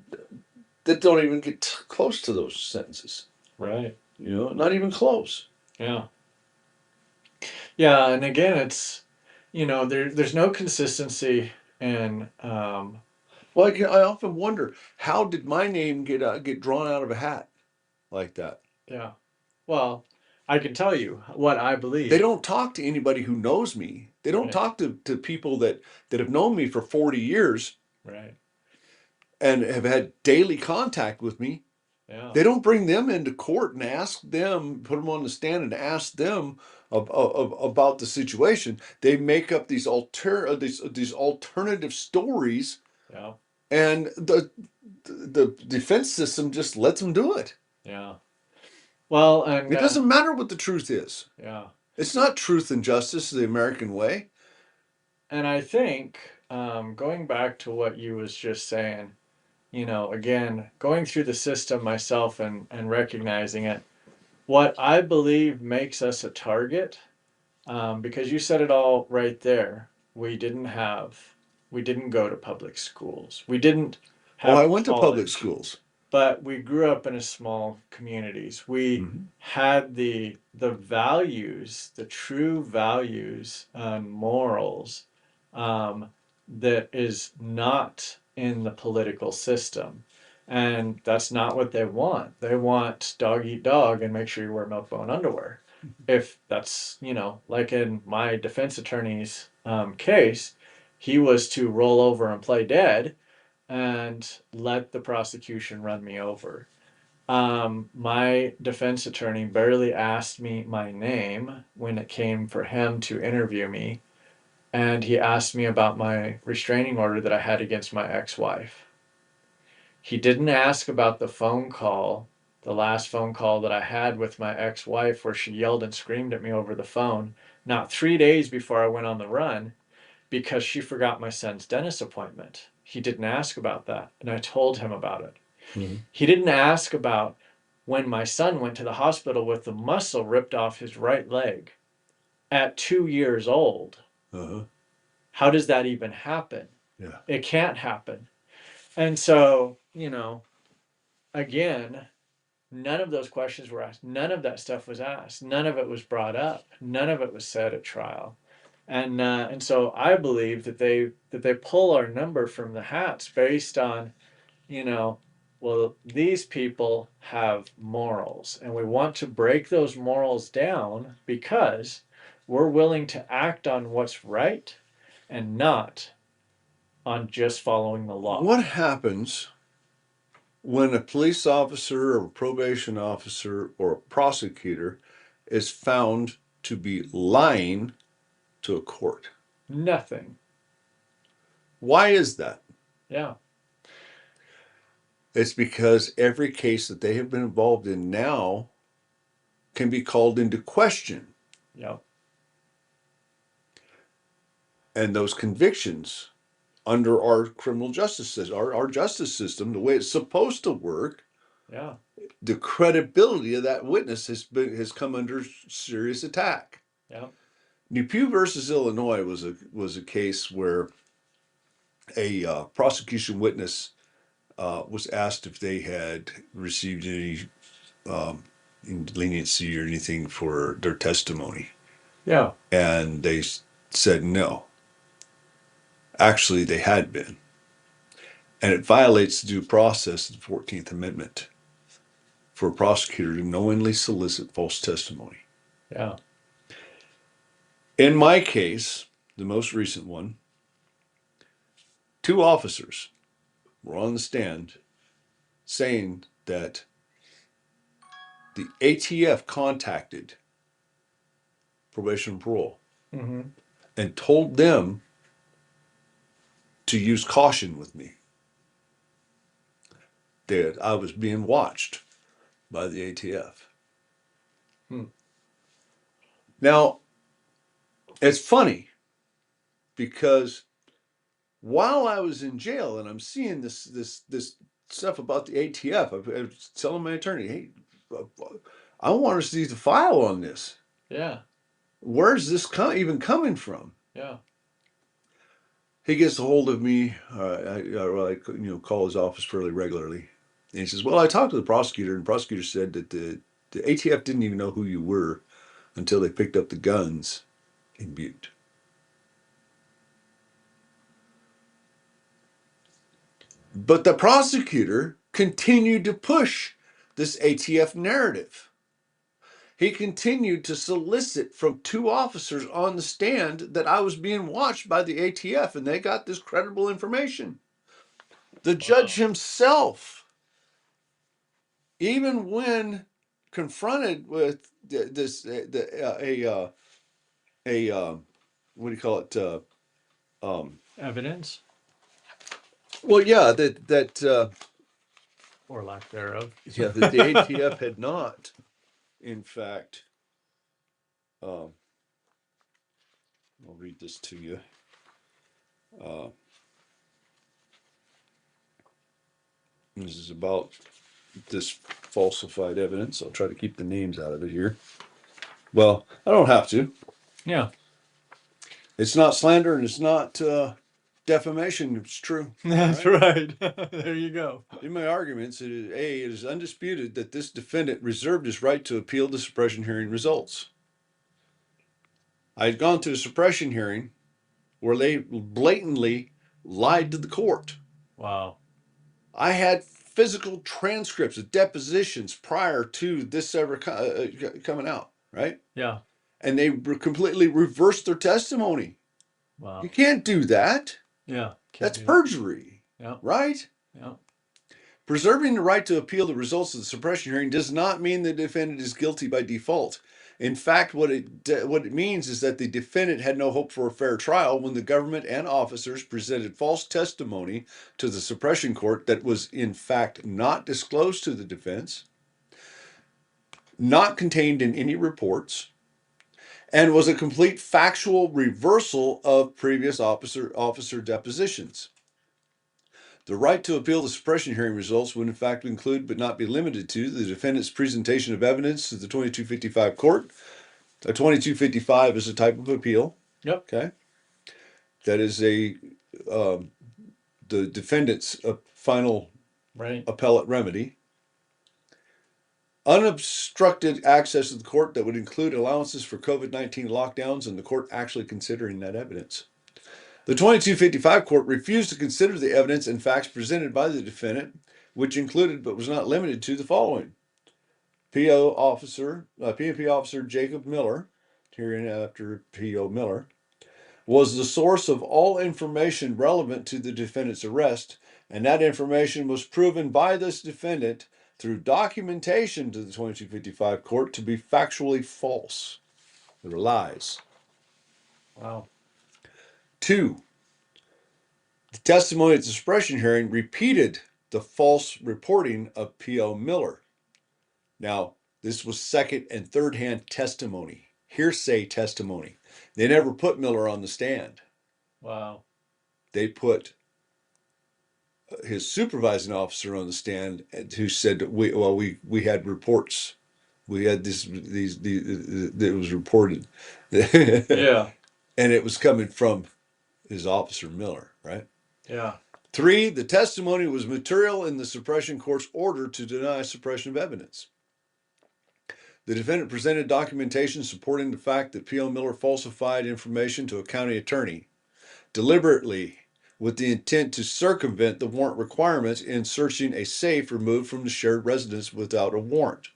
that don't even get close to those sentences. Right. Not even close. Yeah. Yeah. And again, it's, there's no consistency in, Well, I often wonder, how did my name get drawn out of a hat like that? yeah. Well, I can tell you what I believe. They don't talk to anybody who knows me. They don't Right. talk to people that have known me for 40 years Right. and have had daily contact with me. Yeah. They don't bring them into court and ask them, put them on the stand and ask them about the situation. They make up these alternative stories, Yeah. and the defense system just lets them do it. Yeah. Well, and It doesn't matter what the truth is. yeah. It's not truth and justice the American way. And I think going back to what you was just saying, again, going through the system myself and recognizing it, what I believe makes us a target, because you said it all right there. We didn't go to public schools. We didn't Oh, I have went to public college, schools. but we grew up in a small communities. We Hmm. had the values, the true values and morals, um, that is not in the political system. And that's not what they want. They want dog eat dog and make sure you wear milk bone underwear. If that's, like in my defense attorney's case, he was to roll over and play dead and let the prosecution run me over. My defense attorney barely asked me my name when it came for him to interview me, and he asked me about my restraining order that I had against my ex wife. He didn't ask about the phone call, the last phone call that I had with my ex wife, where she yelled and screamed at me over the phone, not 3 days before I went on the run, because she forgot my son's dentist appointment. He didn't ask about that, and I told him about it. Hmm. He didn't ask about when my son went to the hospital with the muscle ripped off his right leg at 2 years old. Uh-huh. How does that even happen? Yeah. It can't happen. And so, again, none of those questions were asked. None of that stuff was asked. None of it was brought up. None of it was said at trial. And so I believe that they pull our number from the hats based on, you know, well, these people have morals, and we want to break those morals down because we're willing to act on what's right and not on just following the law. What happens when a police officer or a probation officer or a prosecutor is found to be lying to a court? Nothing. Why is that? Yeah. It's because every case that they have been involved in now can be called into question. Yeah. And those convictions under our criminal justice system, our justice system, the way it's supposed to work, Yeah. the credibility of that witness has come under serious attack. Yeah. Depew versus Illinois was a case where a prosecution witness was asked if they had received any um, leniency or anything for their testimony, Yeah. and they said no. Actually, they had been, and it violates the due process of the 14th Amendment for a prosecutor to knowingly solicit false testimony. Yeah. In my case, the most recent one, two officers were on the stand saying that the ATF contacted probation and parole Mm-hmm. and told them to use caution with me, that I was being watched by the ATF. Hmm. Now, it's funny because while I was in jail and I'm seeing this stuff about the ATF, I was telling my attorney, "Hey, I want to see the file on this. Yeah. Where's this even coming from?" Yeah. He gets a hold of me. I call his office fairly regularly, and he says, "Well, I talked to the prosecutor, and the prosecutor said that the ATF didn't even know who you were until they picked up the guns in Butte." But the prosecutor continued to push this ATF narrative. He continued to solicit from two officers on the stand that I was being watched by the ATF, and they got this credible information. The judge Wow. himself, even when confronted with this, what do you call it? Um, Evidence well, yeah, or lack thereof. that the ATF had not, in fact, um, I'll read this to you. Uh, this is about this falsified evidence. I'll try to keep the names out of it here. Well, I don't have to. Yeah. It's not slander and it's not defamation. It's true. That's right. There you go. In my arguments, it is undisputed that this defendant reserved his right to appeal the suppression hearing results. I had gone to a suppression hearing where they blatantly lied to the court. Wow. I had physical transcripts of depositions prior to this ever coming out, right? Yeah. And they completely reversed their testimony. Wow. You can't do that. Yeah. That's perjury, Yeah. right? Yeah. Preserving the right to appeal the results of the suppression hearing does not mean the defendant is guilty by default. In fact, what it means is that the defendant had no hope for a fair trial when the government and officers presented false testimony to the suppression court that was in fact not disclosed to the defense, not contained in any reports, and was a complete factual reversal of previous officer depositions. The right to appeal the suppression hearing results would in fact include, but not be limited to, the defendant's presentation of evidence to the 2255 court. A 2255 is a type of appeal. Yep. Okay. That is the defendant's final Right. appellate remedy. Unobstructed access to the court that would include allowances for COVID-19 lockdowns and the court actually considering that evidence. The 2255 court refused to consider the evidence and facts presented by the defendant, which included but was not limited to the following. PNP officer Jacob Miller, hereinafter P.O. Miller, was the source of all information relevant to the defendant's arrest, and that information was proven by this defendant through documentation to the 2255 court to be factually false. They were lies. Wow. 2. The testimony at the suppression hearing repeated the false reporting of P.O. Miller. Now, this was second and third hand testimony, hearsay testimony. They never put Miller on the stand. Wow. They put his supervising officer on the stand who said, we had reports. We had it was reported. Yeah. And it was coming from his officer Miller, right? Yeah. 3, the testimony was material in the suppression court's order to deny suppression of evidence. The defendant presented documentation supporting the fact that P.O. Miller falsified information to a county attorney deliberately with the intent to circumvent the warrant requirements in searching a safe removed from the shared residence without a warrant.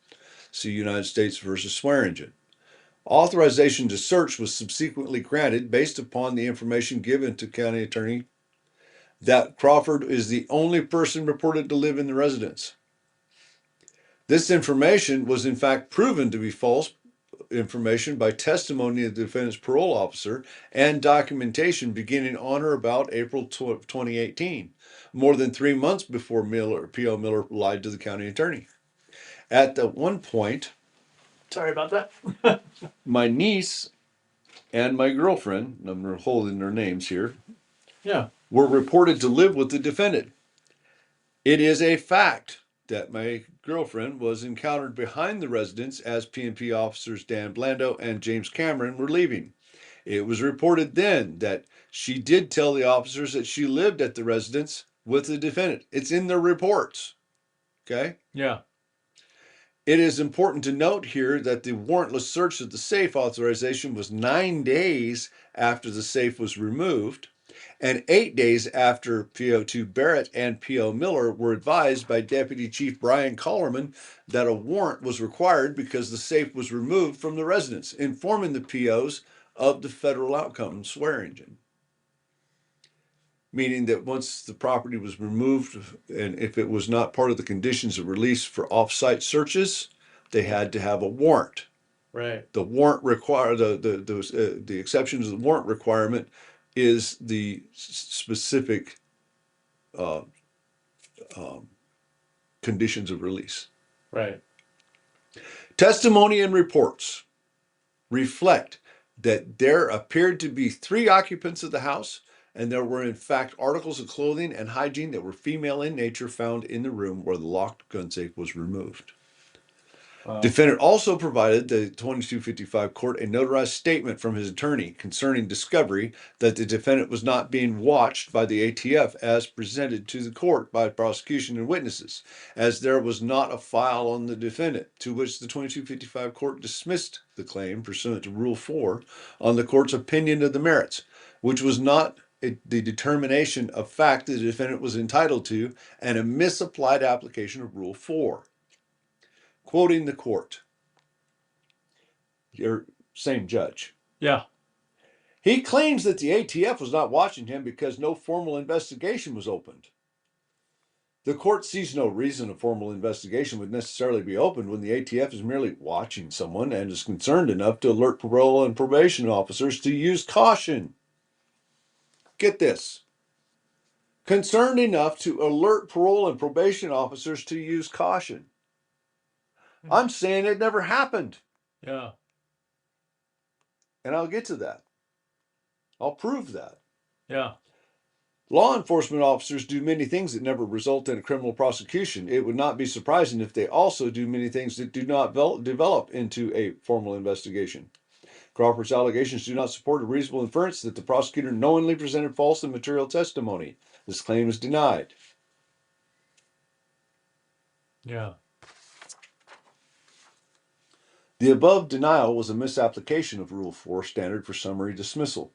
See United States versus Swearingen. Authorization to search was subsequently granted based upon the information given to county attorney that Crawford is the only person reported to live in the residence. This information was in fact proven to be false information by testimony of the defendant's parole officer and documentation beginning on or about April 2018, more than 3 months before P.O. Miller lied to the county attorney. At that one point, Sorry about that. my niece and my girlfriend, I'm holding their names here, Yeah. were reported to live with the defendant. It is a fact that my girlfriend was encountered behind the residence as PNP officers Dan Blando and James Cameron were leaving. It was reported then that she did tell the officers that she lived at the residence with the defendant. It's in their reports. Okay? Yeah. It is important to note here that the warrantless search of the safe authorization was 9 days after the safe was removed, and 8 days after PO2 Barrett and PO Miller were advised by Deputy Chief Brian Collerman that a warrant was required because the safe was removed from the residence, informing the POs of the federal outcome in Swearingen. Meaning that once the property was removed, and if it was not part of the conditions of release for off-site searches, they had to have a warrant. Right. The warrant require the exception to the warrant requirement is the specific conditions of release. Right. Testimony and reports reflect that there appeared to be 3 occupants of the house and there were in fact articles of clothing and hygiene that were female in nature found in the room where the locked gun safe was removed. Wow. Defendant also provided the 2255 court a notarized statement from his attorney concerning discovery that the defendant was not being watched by the ATF as presented to the court by prosecution and witnesses, as there was not a file on the defendant, to which the 2255 court dismissed the claim pursuant to Rule 4 on the court's opinion of the merits, which was not the determination of fact the defendant was entitled to, and a misapplied application of Rule 4. Quoting the court, your same judge. Yeah. He claims that the ATF was not watching him because no formal investigation was opened. The court sees no reason a formal investigation would necessarily be opened when the ATF is merely watching someone and is concerned enough to alert parole and probation officers to use caution. Get this. Concerned enough to alert parole and probation officers to use caution. I'm saying it never happened. Yeah. And I'll get to that. I'll prove that. Yeah. Law enforcement officers do many things that never result in a criminal prosecution. It would not be surprising if they also do many things that do not develop into a formal investigation. Crawford's allegations do not support a reasonable inference that the prosecutor knowingly presented false and material testimony. This claim is denied. Yeah. The above denial was a misapplication of Rule 4 standard for summary dismissal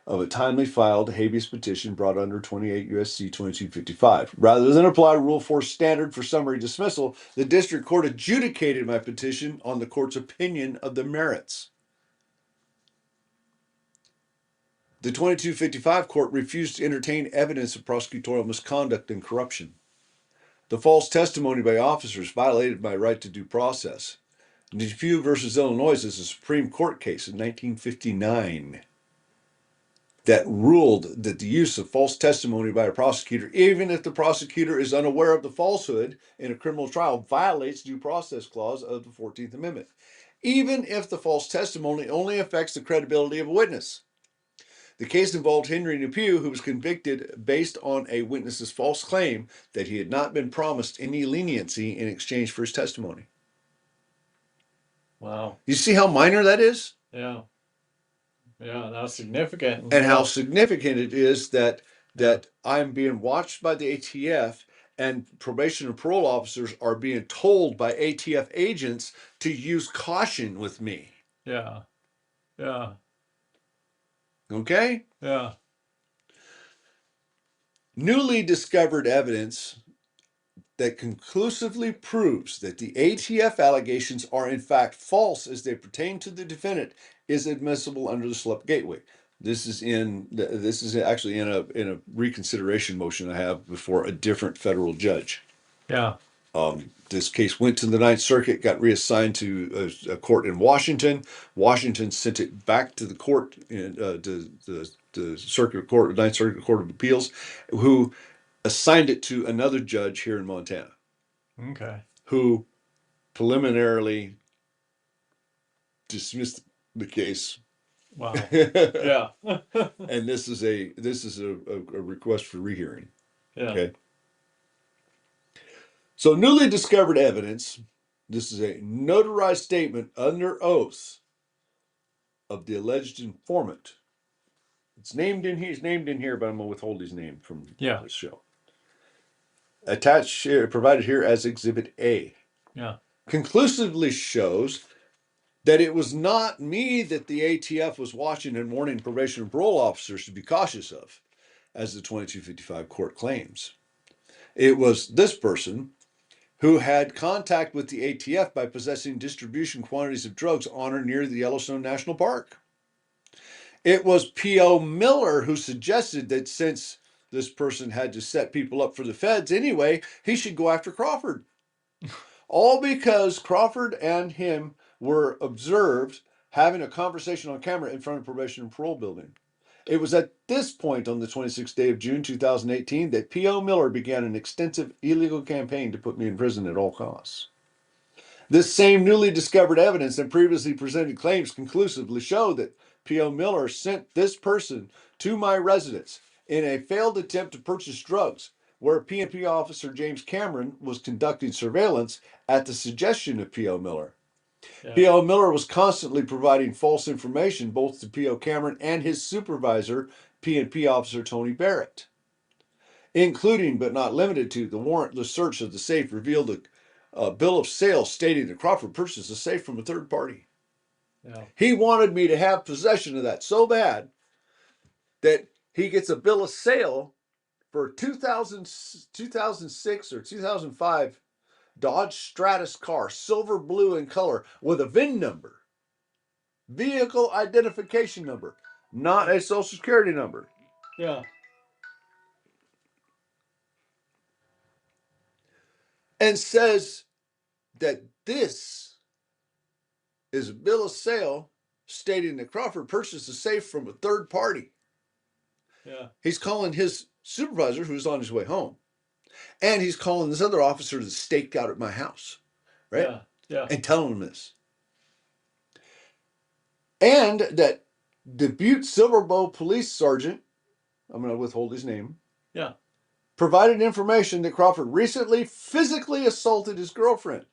of a timely filed habeas petition brought under 28 U.S.C. 2255. Rather than apply Rule 4 standard for summary dismissal, the district court adjudicated my petition on the court's opinion of the merits. The 2255 court refused to entertain evidence of prosecutorial misconduct and corruption. The false testimony by officers violated my right to due process. Depew versus Illinois is a Supreme Court case in 1959 that ruled that the use of false testimony by a prosecutor, even if the prosecutor is unaware of the falsehood in a criminal trial, violates due process clause of the 14th Amendment, even if the false testimony only affects the credibility of a witness. The case involved Henry Depew, who was convicted based on a witness's false claim that he had not been promised any leniency in exchange for his testimony. Wow. You see how minor that is? Yeah. Yeah, that's significant. And how significant it is that I'm being watched by the ATF and probation and parole officers are being told by ATF agents to use caution with me. Yeah. Yeah. Okay? Yeah. Newly discovered evidence that conclusively proves that the ATF allegations are in fact false as they pertain to the defendant is admissible under the Schlepp Gateway. This is actually in a reconsideration motion I have before a different federal judge. Yeah. This case went to the Ninth Circuit, got reassigned to a court in Washington. Washington sent it back to the court, to the Circuit Court, Ninth Circuit Court of Appeals, who assigned it to another judge here in Montana. Okay. Who preliminarily dismissed the case. Wow. Yeah. And this is a request for rehearing. Yeah. Okay. So newly discovered evidence. This is a notarized statement under oath of the alleged informant. It's named in here. He's named in here, but I'm gonna withhold his name from this show. Attached here, provided here as Exhibit A. Yeah. Conclusively shows that it was not me that the ATF was watching and warning probation and parole officers to be cautious of, as the 2255 court claims. It was this person who had contact with the ATF by possessing distribution quantities of drugs on or near the Yellowstone National Park. It was P.O. Miller who suggested that since this person had to set people up for the feds anyway, he should go after Crawford. All because Crawford and him were observed having a conversation on camera in front of probation and parole building. It was at this point on the 26th day of June 2018 that P.O. Miller began an extensive illegal campaign to put me in prison at all costs. This same newly discovered evidence and previously presented claims conclusively show that P.O. Miller sent this person to my residence in a failed attempt to purchase drugs, where PNP officer James Cameron was conducting surveillance at the suggestion of P.O. Miller. Yeah. P.O. Miller was constantly providing false information both to P.O. Cameron and his supervisor, PNP officer Tony Barrett, including but not limited to the warrantless search of the safe revealed a bill of sale stating that Crawford purchased the safe from a third party. Yeah. He wanted me to have possession of that so bad that he gets a bill of sale for a 2006 or 2005 Dodge Stratus car, silver blue in color, with a VIN number, vehicle identification number, not a social security number. Yeah. And says that this is a bill of sale stating that Crawford purchased the safe from a third party. Yeah. He's calling his supervisor, who's on his way home, and he's calling this other officer that's staked out at my house, right? Yeah. Yeah. And telling him this. And that Dubuque Silver Bow police sergeant, I'm going to withhold his name, Yeah. provided information that Crawford recently physically assaulted his girlfriend.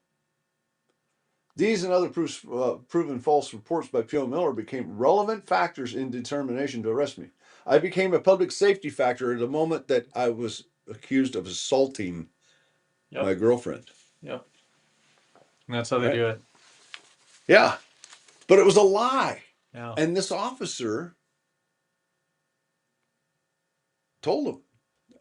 These and other proven false reports by P.O. Miller became relevant factors in determination to arrest me. I became a public safety factor at the moment that I was accused of assaulting my girlfriend. Yep. And that's how they do it. Yeah. But it was a lie. Yeah. And this officer told him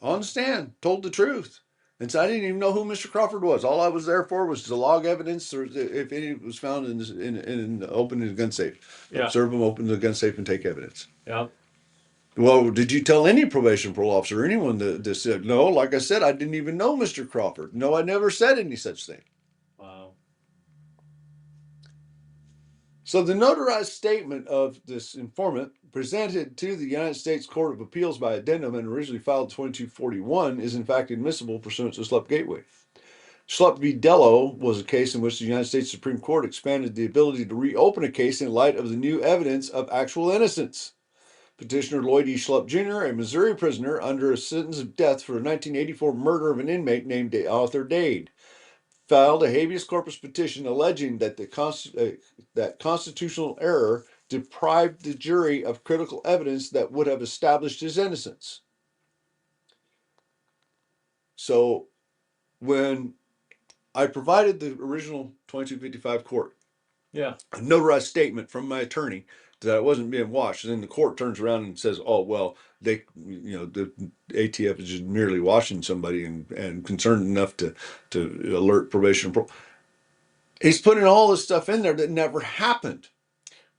on the stand, told the truth. And so I didn't even know who Mr. Crawford was. All I was there for was to log evidence, or if any was found in opening the gun safe. Yeah. Observe them, open the gun safe, and take evidence. Yeah. Well, did you tell any probation parole officer or anyone that said, no, like I said, I didn't even know Mr. Crawford. No, I never said any such thing. Wow. So the notarized statement of this informant presented to the United States Court of Appeals by addendum and originally filed 2241 is in fact admissible pursuant to Schlupp Gateway. Schlupp v. Dello was a case in which the United States Supreme Court expanded the ability to reopen a case in light of the new evidence of actual innocence. Petitioner Lloyd E. Schlupp Jr., a Missouri prisoner under a sentence of death for a 1984 murder of an inmate named Arthur Dade, filed a habeas corpus petition alleging that that constitutional error deprived the jury of critical evidence that would have established his innocence. So when I provided the original 2255 court Yeah. a notarized statement from my attorney that I wasn't being watched, and then the court turns around and says, "Oh well, the ATF is just merely watching somebody and concerned enough to alert probation." He's putting all this stuff in there that never happened.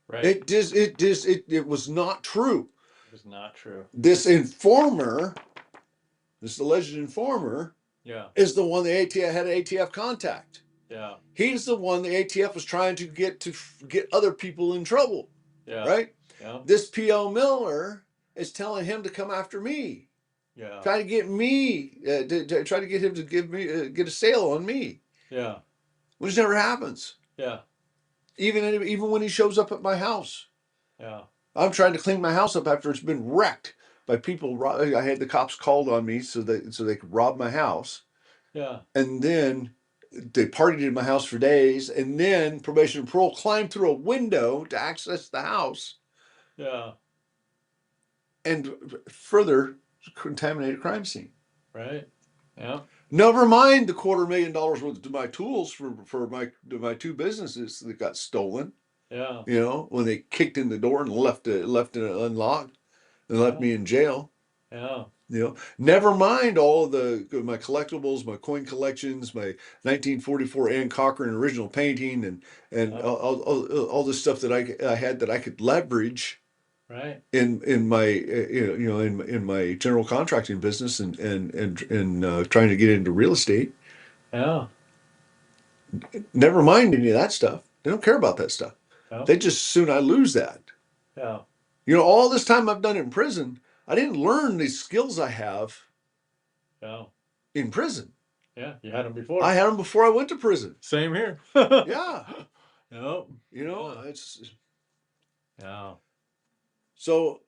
Right. It was not true. It was not true. This informer, this alleged informer, Yeah. is the one the ATF had ATF contact. Yeah. He's the one the ATF was trying to get other people in trouble. Yeah. Right? Yeah. This P.O. Miller is telling him to come after me. Yeah. Try to get me, to try to get him to give me, get a sale on me. Yeah. Which never happens. Yeah. Even when he shows up at my house. Yeah. I'm trying to clean my house up after it's been wrecked by people. I had the cops called on me so they could rob my house. Yeah. And then they partied in my house for days. And then probation and parole climbed through a window to access the house. Yeah. And further contaminate a crime scene. Right. Yeah. Never mind the $250,000 worth of my tools for my two businesses that got stolen. Yeah. You know, when they kicked in the door and left it unlocked and left me in jail. Yeah. You know, never mind all of my collectibles, my coin collections, my 1944 Anne Cochran original painting, and all this stuff that I had that I could leverage. Right. In my in my general contracting business and trying to get into real estate. Yeah. Never mind any of that stuff. They don't care about that stuff. Yeah. They just soon I lose that. Yeah. You know, all this time I've done it in prison, I didn't learn these skills I have Yeah. in prison. Yeah, you had them before. I had them before I went to prison. Same here. Yeah. Yep. You know, Yeah. it's Yeah. so.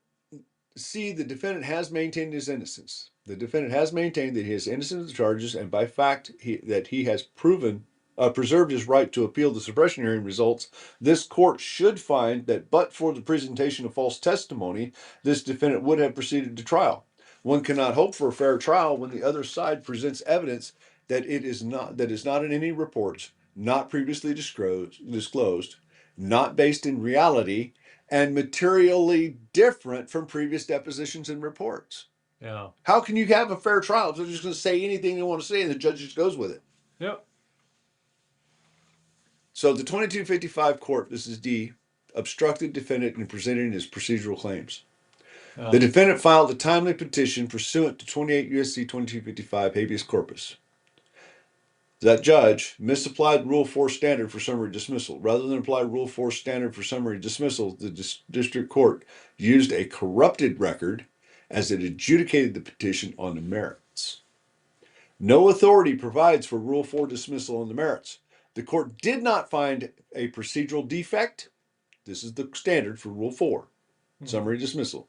See, the defendant has maintained his innocence. The defendant has maintained that he is innocent of the charges, and by fact that he has preserved his right to appeal the suppression hearing results. This court should find that, but for the presentation of false testimony, this defendant would have proceeded to trial. One cannot hope for a fair trial when the other side presents evidence that is not in any reports, not previously disclosed, not based in reality, and materially different from previous depositions and reports. Yeah. How can you have a fair trial if they're just going to say anything they want to say and the judge just goes with it? Yep. So the 2255 court, this is D, obstructed defendant in presenting his procedural claims. The defendant filed a timely petition pursuant to 28 U.S.C. 2255 habeas corpus. That judge misapplied Rule 4 standard for summary dismissal. Rather than apply Rule 4 standard for summary dismissal, the district court used a corrupted record as it adjudicated the petition on the merits. No authority provides for Rule 4 dismissal on the merits. The court did not find a procedural defect. This is the standard for Rule 4, summary dismissal.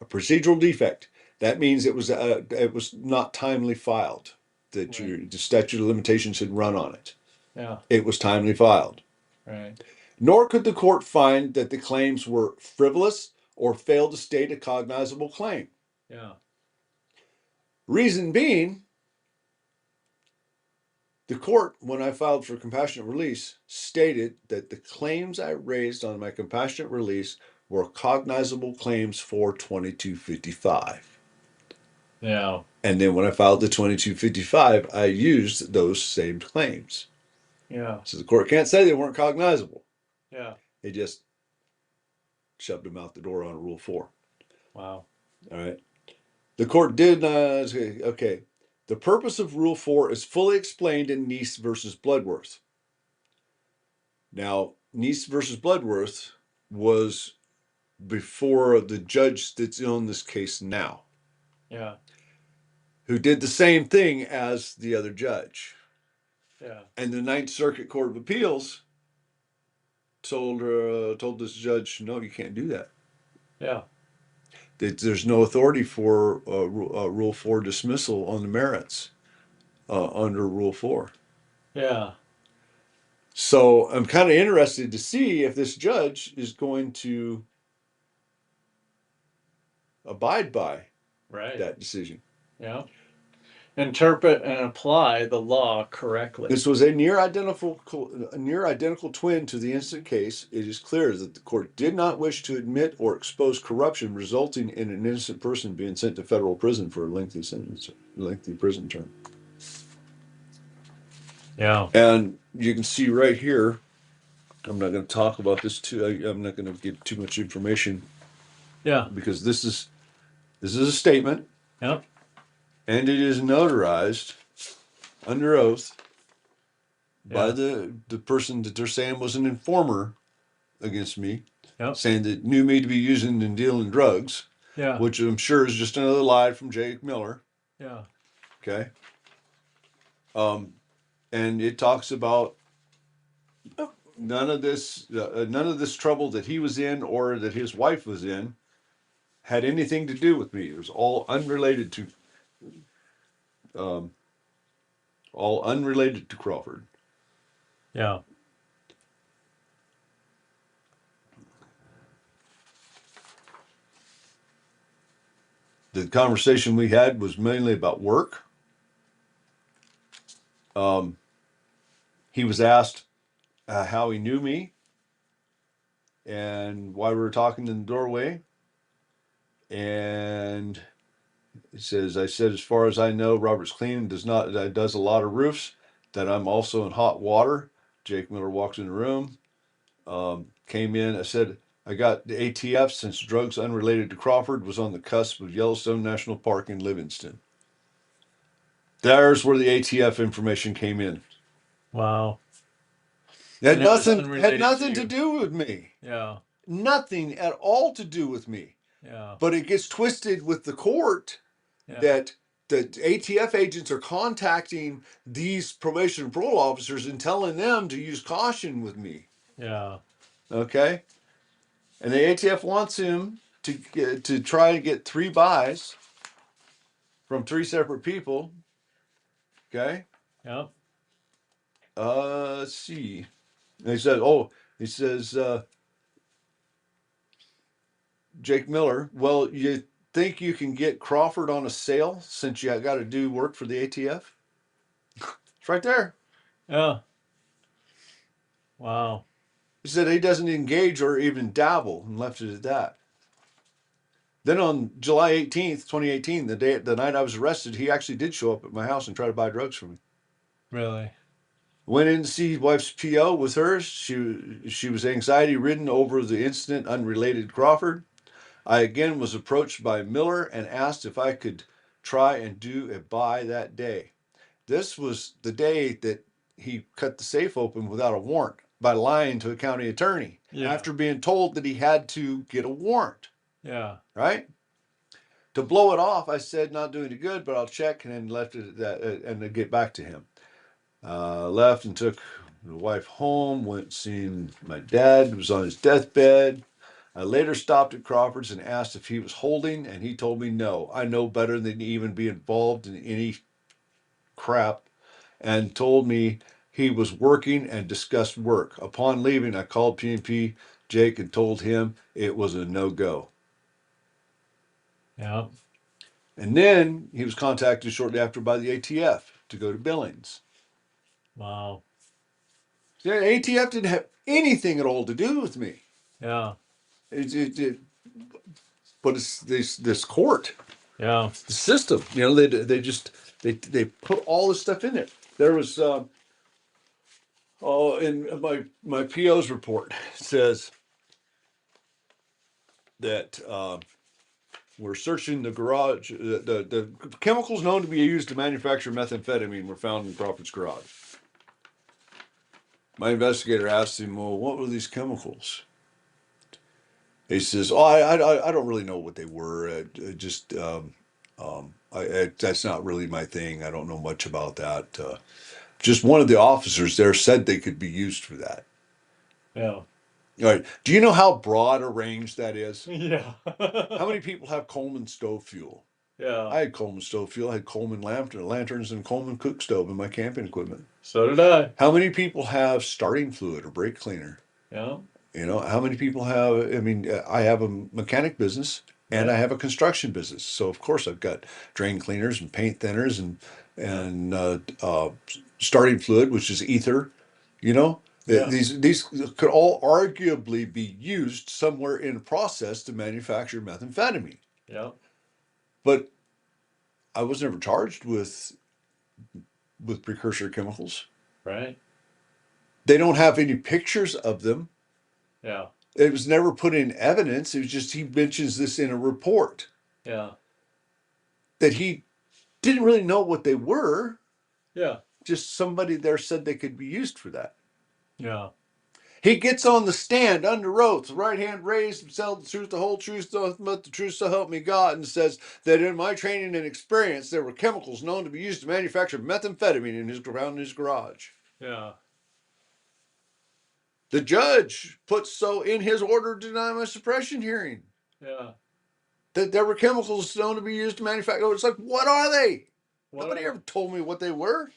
A procedural defect. That means it was not timely filed. That the statute of limitations had run on it. Yeah. It was timely filed. Right. Nor could the court find that the claims were frivolous or failed to state a cognizable claim. Yeah. Reason being, the court, when I filed for compassionate release, stated that the claims I raised on my compassionate release were cognizable claims for 2255. Yeah. And then when I filed the 2255, I used those same claims. Yeah. So the court can't say they weren't cognizable. Yeah. They just shoved them out the door on Rule 4. Wow. All right. The court did okay. The purpose of Rule 4 is fully explained in Neese versus Bloodworth. Now, Neese versus Bloodworth was before the judge that's on this case now. Yeah. Who did the same thing as the other judge. Yeah. And the Ninth Circuit Court of Appeals told this judge, no, you can't do that. Yeah. There's no authority for Rule 4 dismissal on the merits under Rule 4. Yeah. So I'm kind of interested to see if this judge is going to abide by that decision. Yeah. Interpret and apply the law correctly. This was a near identical twin to the instant case. It is clear that the court did not wish to admit or expose corruption resulting in an innocent person being sent to federal prison for a lengthy prison term. Yeah. And you can see right here, I'm not going to talk about this I'm not going to give too much information. Yeah. Because this is a statement. Yep. And it is notarized under oath by the person that they're saying was an informer against me. Yep. Saying that knew me to be using and dealing drugs. Yeah. Which I'm sure is just another lie from Jake Miller. Yeah. Okay. And it talks about none of this trouble that he was in or that his wife was in had anything to do with me. It was all unrelated to Crawford. Yeah. The conversation we had was mainly about work. He was asked how he knew me and why we were talking in the doorway. And he says, I said, as far as I know, Robert's Cleaning does a lot of roofs, that I'm also in hot water. Jake Miller walks in the room, came in. I said, I got the ATF since drugs unrelated to Crawford was on the cusp of Yellowstone National Park in Livingston. There's where the ATF information came in. Wow. It had nothing to do with me. Yeah. Nothing at all to do with me. Yeah. But it gets twisted with the court that the ATF agents are contacting these probation and parole officers and telling them to use caution with me. Yeah. Okay, and the ATF wants him to try to get 3 buys from 3 separate people. Okay, Yeah. let's see. And he says, Jake Miller. Well, you think you can get Crawford on a sale since you got to do work for the ATF? It's right there. Yeah. Wow. He said he doesn't engage or even dabble, and left it at that. Then on July 18th, 2018, the night I was arrested, he actually did show up at my house and try to buy drugs from me. Really? Went in to see wife's PO with her. She was anxiety ridden over the incident unrelated to Crawford. I again was approached by Miller and asked if I could try and do a buy that day. This was the day that he cut the safe open without a warrant by lying to a county attorney Yeah. after being told that he had to get a warrant, Yeah. right? To blow it off, I said, not doing it good, but I'll check, and then left it at that, and then get back to him. Left and took the wife home, went seeing my dad, was on his deathbed. I later stopped at Crawford's and asked if he was holding, and he told me no. I know better than to even be involved in any crap, and told me he was working and discussed work. Upon leaving, I called P&P Jake and told him it was a no-go. Yeah. And then he was contacted shortly after by the ATF to go to Billings. Wow. The ATF didn't have anything at all to do with me. Yeah. But it's this court, Yeah. the system. They put all this stuff in there. There was in my PO's report, it says that we're searching the garage. The chemicals known to be used to manufacture methamphetamine were found in Crawford's garage. My investigator asked him, "Well, what were these chemicals?" He says, "Oh, I don't really know what they were. That's not really my thing. I don't know much about that. Just one of the officers there said they could be used for that." Yeah. All right. Do you know how broad a range that is? Yeah. How many people have Coleman stove fuel? Yeah. I had Coleman stove fuel. I had Coleman lanterns and Coleman cook stove in my camping equipment. So did I. How many people have starting fluid or brake cleaner? Yeah. You know, how many people have? I mean, I have a mechanic business and Yeah. I have a construction business, so of course I've got drain cleaners and paint thinners and starting fluid, which is ether. You know, Yeah. these could all arguably be used somewhere in a process to manufacture methamphetamine. Yeah. But I was never charged with precursor chemicals. Right. They don't have any pictures of them. Yeah. It was never put in evidence. It was just he mentions this in a report Yeah. that he didn't really know what they were. Yeah. Just somebody there said they could be used for that. Yeah. He gets on the stand under oath, right hand raised, and tell the truth, the whole truth, nothing but the truth, so help me God, and says that in my training and experience, there were chemicals known to be used to manufacture methamphetamine around his garage. Yeah. The judge puts so in his order to deny my suppression hearing Yeah. that there were chemicals known to be used to manufacture. It's like, what are they? What Nobody are- ever told me what they were.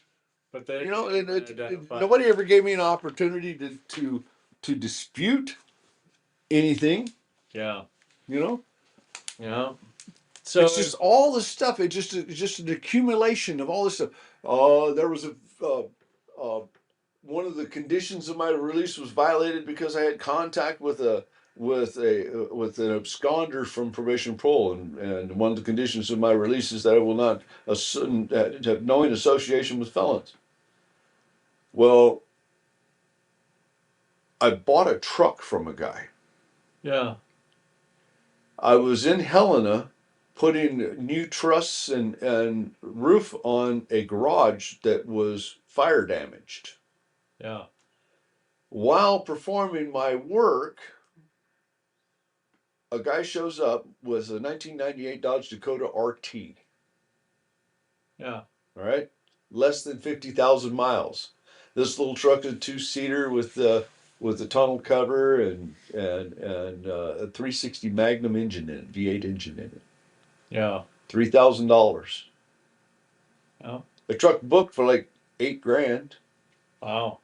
But they You know, can't identify. nobody ever gave me an opportunity to dispute anything. Yeah. You know, Yeah. So it's just all this stuff. It's just an accumulation of all this stuff. There was one of the conditions of my release was violated because I had contact with an absconder from probation parole, and one of the conditions of my release is that I will not have knowing association with felons. Well, I bought a truck from a guy. yeah. I was in Helena putting new trusses and roof on a garage that was fire damaged. Yeah. While performing my work, a guy shows up with a 1998 Dodge Dakota RT. Yeah. All right, less than 50,000 miles. This little truck is a two-seater with the tonneau cover and a 360 Magnum engine in it, V8 engine in it. Yeah. $3,000. Yeah. The truck booked for like 8 grand. Wow.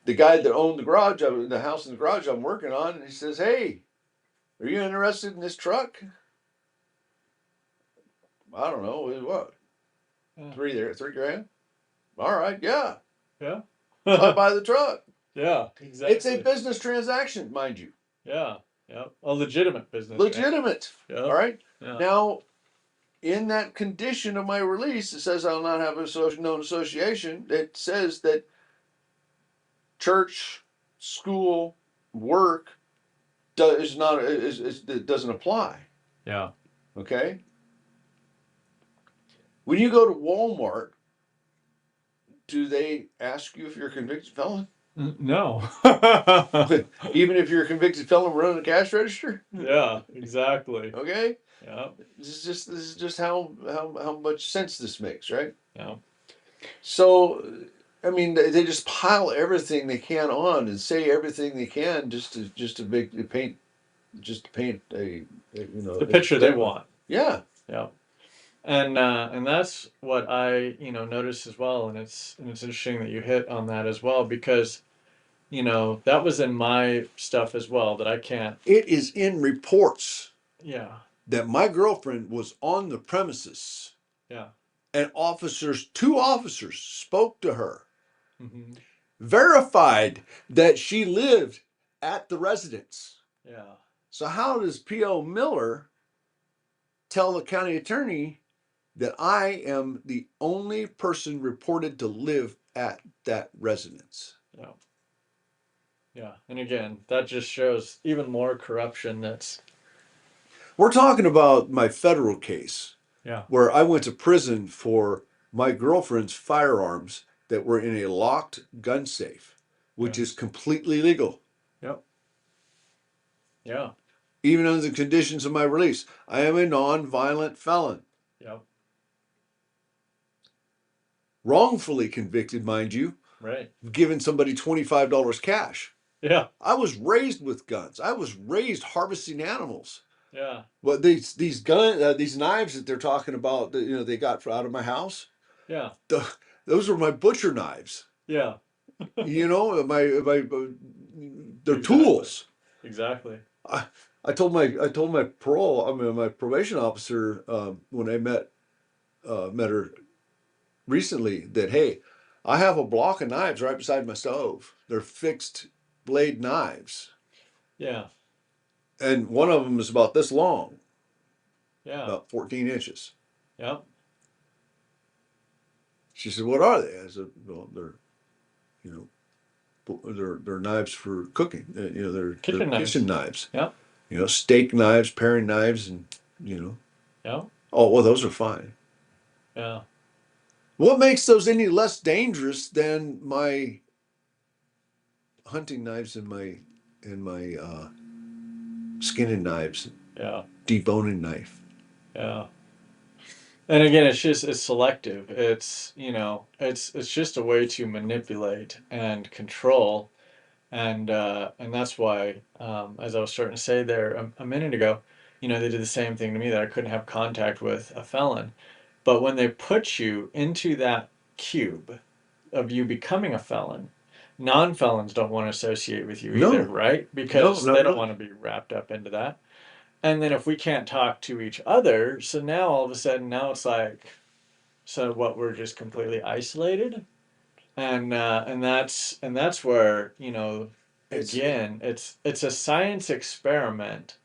The guy that owned the house in the garage I'm working on, and he says, "Hey, are you interested in this truck?" I don't know what. Yeah. 3 grand. All right, yeah. Yeah. So I buy the truck. Yeah. It's a Exactly. business transaction, mind you, Yeah. Yeah. A legitimate business, right? legitimate. Yeah. All right. Yeah. Now, in that condition of my release, it says I'll not have a known association. It says that church, school, work is not it doesn't apply. Yeah. Okay. When you go to Walmart, do they ask you if you're a convicted felon? No. Even if you're a convicted felon running a cash register? Yeah. Exactly. Okay. Yeah. This is just how much sense this makes, right? Yeah. So, I mean, they just pile everything they can on and say everything they can just to make to paint just to paint The picture they demo. want. Yeah. Yeah. And that's what I noticed as well, and it's interesting that you hit on that as well because that was in my stuff as well that I can't. It is in reports Yeah. that my girlfriend was on the premises Yeah. and two officers spoke to her, Hmm. verified that she lived at the residence. Yeah. So how does P.O. Miller tell the county attorney that I am the only person reported to live at that residence? Yeah. Yeah. And again, that just shows even more corruption. We're talking about my federal case Yeah. where I went to prison for my girlfriend's firearms that were in a locked gun safe, which Yeah. is completely legal, Yep. Yeah. even under the conditions of my release. I am a non-violent felon, Yep. wrongfully convicted, mind you, Right. giving somebody $25 cash. Yeah. I was raised with guns. I was raised harvesting animals. Yeah. But these knives that they're talking about that they got out of my house, Yeah. those were my butcher knives. Yeah. My they're Exactly. tools. Exactly. I told my my probation officer when I met her recently that, hey, I have a block of knives right beside my stove. They're fixed blade knives, Yeah. and one of them is about this long, Yeah. about 14 inches. Yep. She said, "What are they?" I said, "Well, you they're knives for cooking. They're Kitchen knives. kitchen knives. Yep. Steak knives, paring knives, and you know." Yep. Oh well, those are fine. Yeah. What makes those any less dangerous than my hunting knives and my skinning knives, Yeah. deboning knife? Yeah. And again, it's selective. It's just a way to manipulate and control, and that's why, as I was starting to say there a minute ago, they did the same thing to me that I couldn't have contact with a felon, but when they put you into that cube of you becoming a felon, non-felons don't want to associate with you either, No, right? no, Because not they don't really. want to be wrapped up into that. And then if we can't talk to each other, so now all of a sudden now it's like, so what, we're just completely isolated? And that's where, It's again, it's a science experiment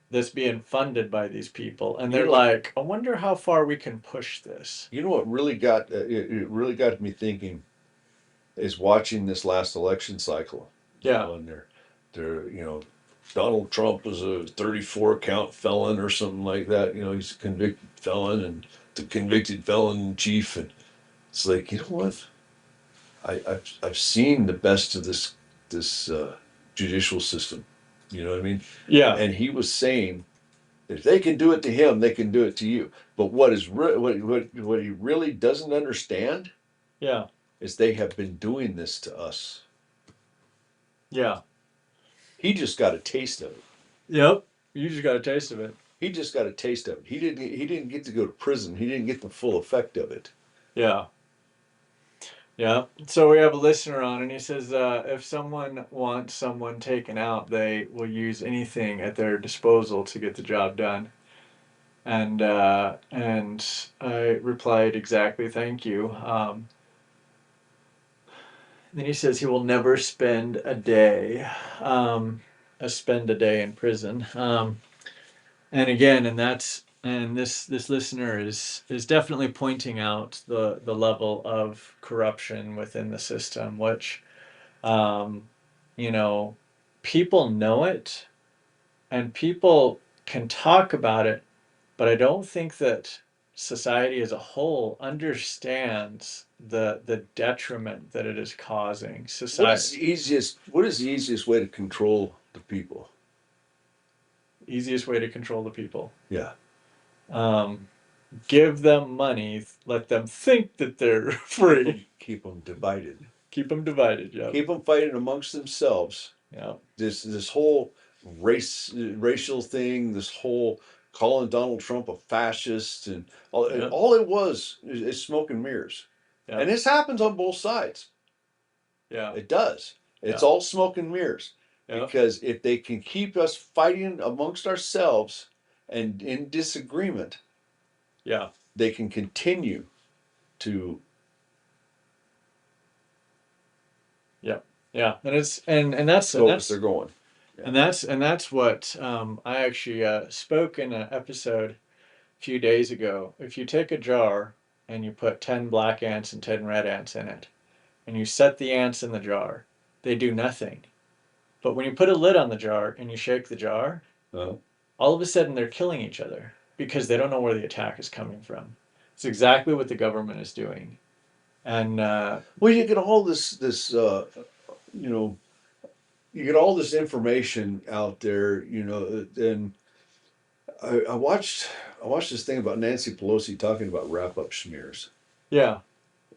that's being funded by these people. And you they're know what like, I wonder how far we can push this. you know what really got it really got me thinking is watching this last election cycle. Yeah. And they're Donald Trump was a 34 count felon or something like that. He's a convicted felon and the convicted felon in chief. And it's like, you know what? I've seen the best of this judicial system. You know what I mean? Yeah. And he was saying If they can do it to him, they can do it to you. But what he really doesn't understand Yeah. is they have been doing this to us. Yeah. He just got a taste of it. Yep. You just got a taste of it. He just got a taste of it. He didn't get to go to prison. He didn't get the full effect of it. Yeah. Yeah. So we have a listener on, and he says if someone wants someone taken out, they will use anything at their disposal to get the job done. And I replied exactly, thank you. Then he says he will never spend a day, spend a day in prison. And again, and this listener is definitely pointing out the level of corruption within the system, which um, you know, people know it, and people can talk about it, but I don't think that society as a whole understands the detriment that it is causing society. What is the easiest way to control the people? Easiest way to control the people. Yeah. Um, give them money, let them think that they're free. Keep them divided. Keep them divided. Yep. Keep them fighting amongst themselves. Yep. This whole racial thing, this whole calling Donald Trump a fascist, and Yep. all it was is smoke and mirrors. Yep. And this happens on both sides. Yeah. It does. It's Yeah. all smoke and mirrors. Yep. Because if they can keep us fighting amongst ourselves and in disagreement, Yeah. they can continue to. Yep. Yeah. And that's go as they're going. Yeah. and that's what I actually spoke in an episode a few days ago. If you take a jar and you put 10 black ants and 10 red ants in it, and you set the ants in the jar, they do nothing. But when you put a lid on the jar and you shake the jar, Uh, all of a sudden they're killing each other because they don't know where the attack is coming from. It's exactly what the government is doing. And well, you get all you know, you get all this information out there, and I watched this thing about Nancy Pelosi talking about wrap up smears. yeah,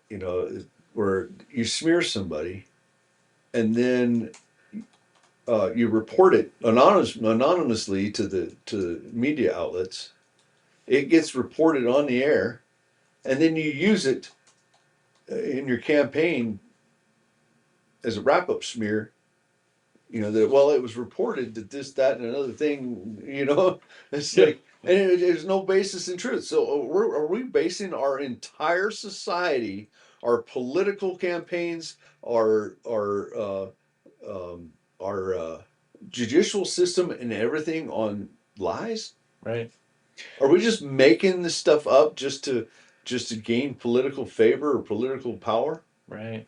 You know, where you smear somebody, and then you report it anonymously to media outlets. It gets reported on the air, and then you use it in your campaign as a wrap up smear. That, well, it was reported that this, that, and another thing. It's yeah, like, and there's no basis in truth. So are we basing our entire society, our political campaigns, um, our judicial system, and everything on lies? right, Are we just making this stuff up just to gain political favor or political power? right.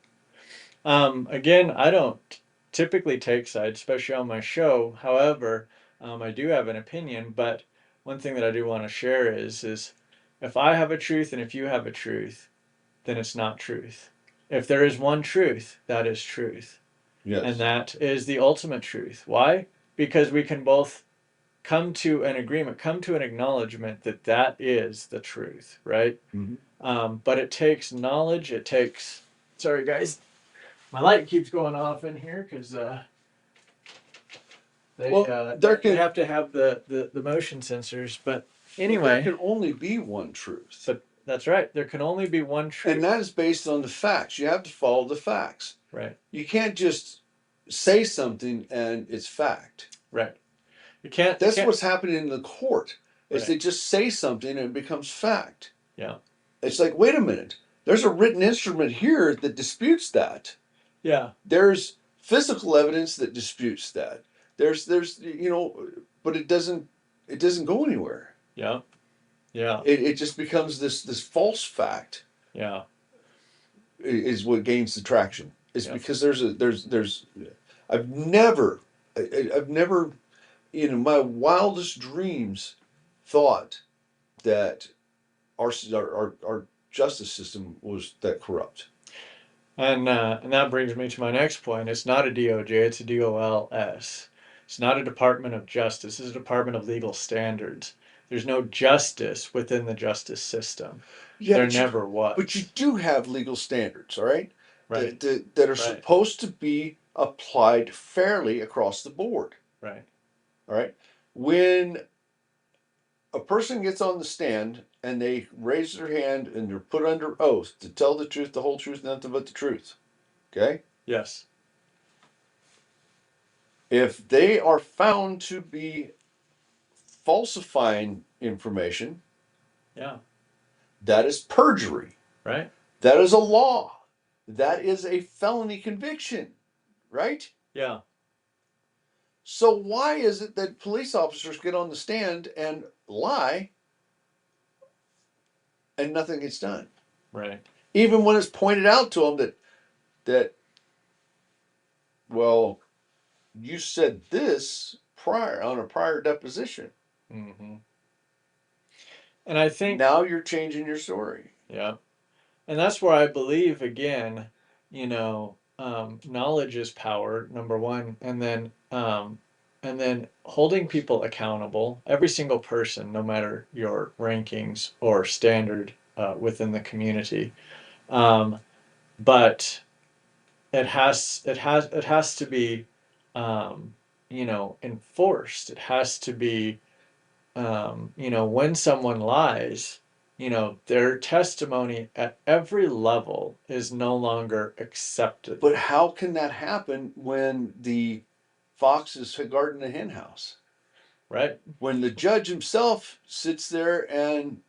Again, I don't typically take sides, especially on my show. However, I do have an opinion. But one thing that I do want to share is if I have a truth and if you have a truth, then it's not truth. If there is one truth, that is truth. And Yes. that is the ultimate truth. Why? Because we can both come to an agreement, come to an acknowledgement that that is the truth, right? Mm-hmm. But it takes knowledge. It takes. Sorry, guys. My light keeps going off in here because they have to have the motion sensors. But There anyway, can only be one truth. but that's right. There can only be one truth. And that is based on the facts. You have to follow the facts. Right. You can't just say something and it's fact. Right. You can't. That's you can't, what's happening in the court. Is right. they just say something and it becomes fact. Yeah. It's like, wait a minute. There's a written instrument here that disputes that. Yeah. There's physical evidence that disputes that. There's but it doesn't go anywhere. Yeah. Yeah. It just becomes this false fact Yeah. is what gains the traction. It's Yeah. because there's I've never I've never in my wildest dreams thought that our justice system was that corrupt. And that brings me to my next point. It's not a DOJ. It's a DOLS. It's not a Department of Justice. It's a Department of Legal Standards. There's no justice within the justice system. Yeah, There but never you was. do have legal standards, all right, Right, that are right, supposed to be applied fairly across the board. right. All right, when a person gets on the stand and they raise their hand and they're put under oath to tell the truth, the whole truth, nothing but the truth. Okay, Yes. if they are found to be falsifying information, Yeah. that is perjury. Right. That is a law. That is a felony conviction, right? Yeah. So why is it that police officers get on the stand and lie and nothing gets done? Right. Even when it's pointed out to them that well, you said this prior on a prior deposition. Mm-hmm. And I think, Now you're changing your story. yeah. And that's where I believe, again, knowledge is power, number one, and then holding people accountable, every single person, no matter your rankings or standard within the community. Um, but it has to be, enforced. It has to be, when someone lies, their testimony at every level is no longer accepted. But how can that happen when the fox is guarding the hen house? Right? When the judge himself sits there and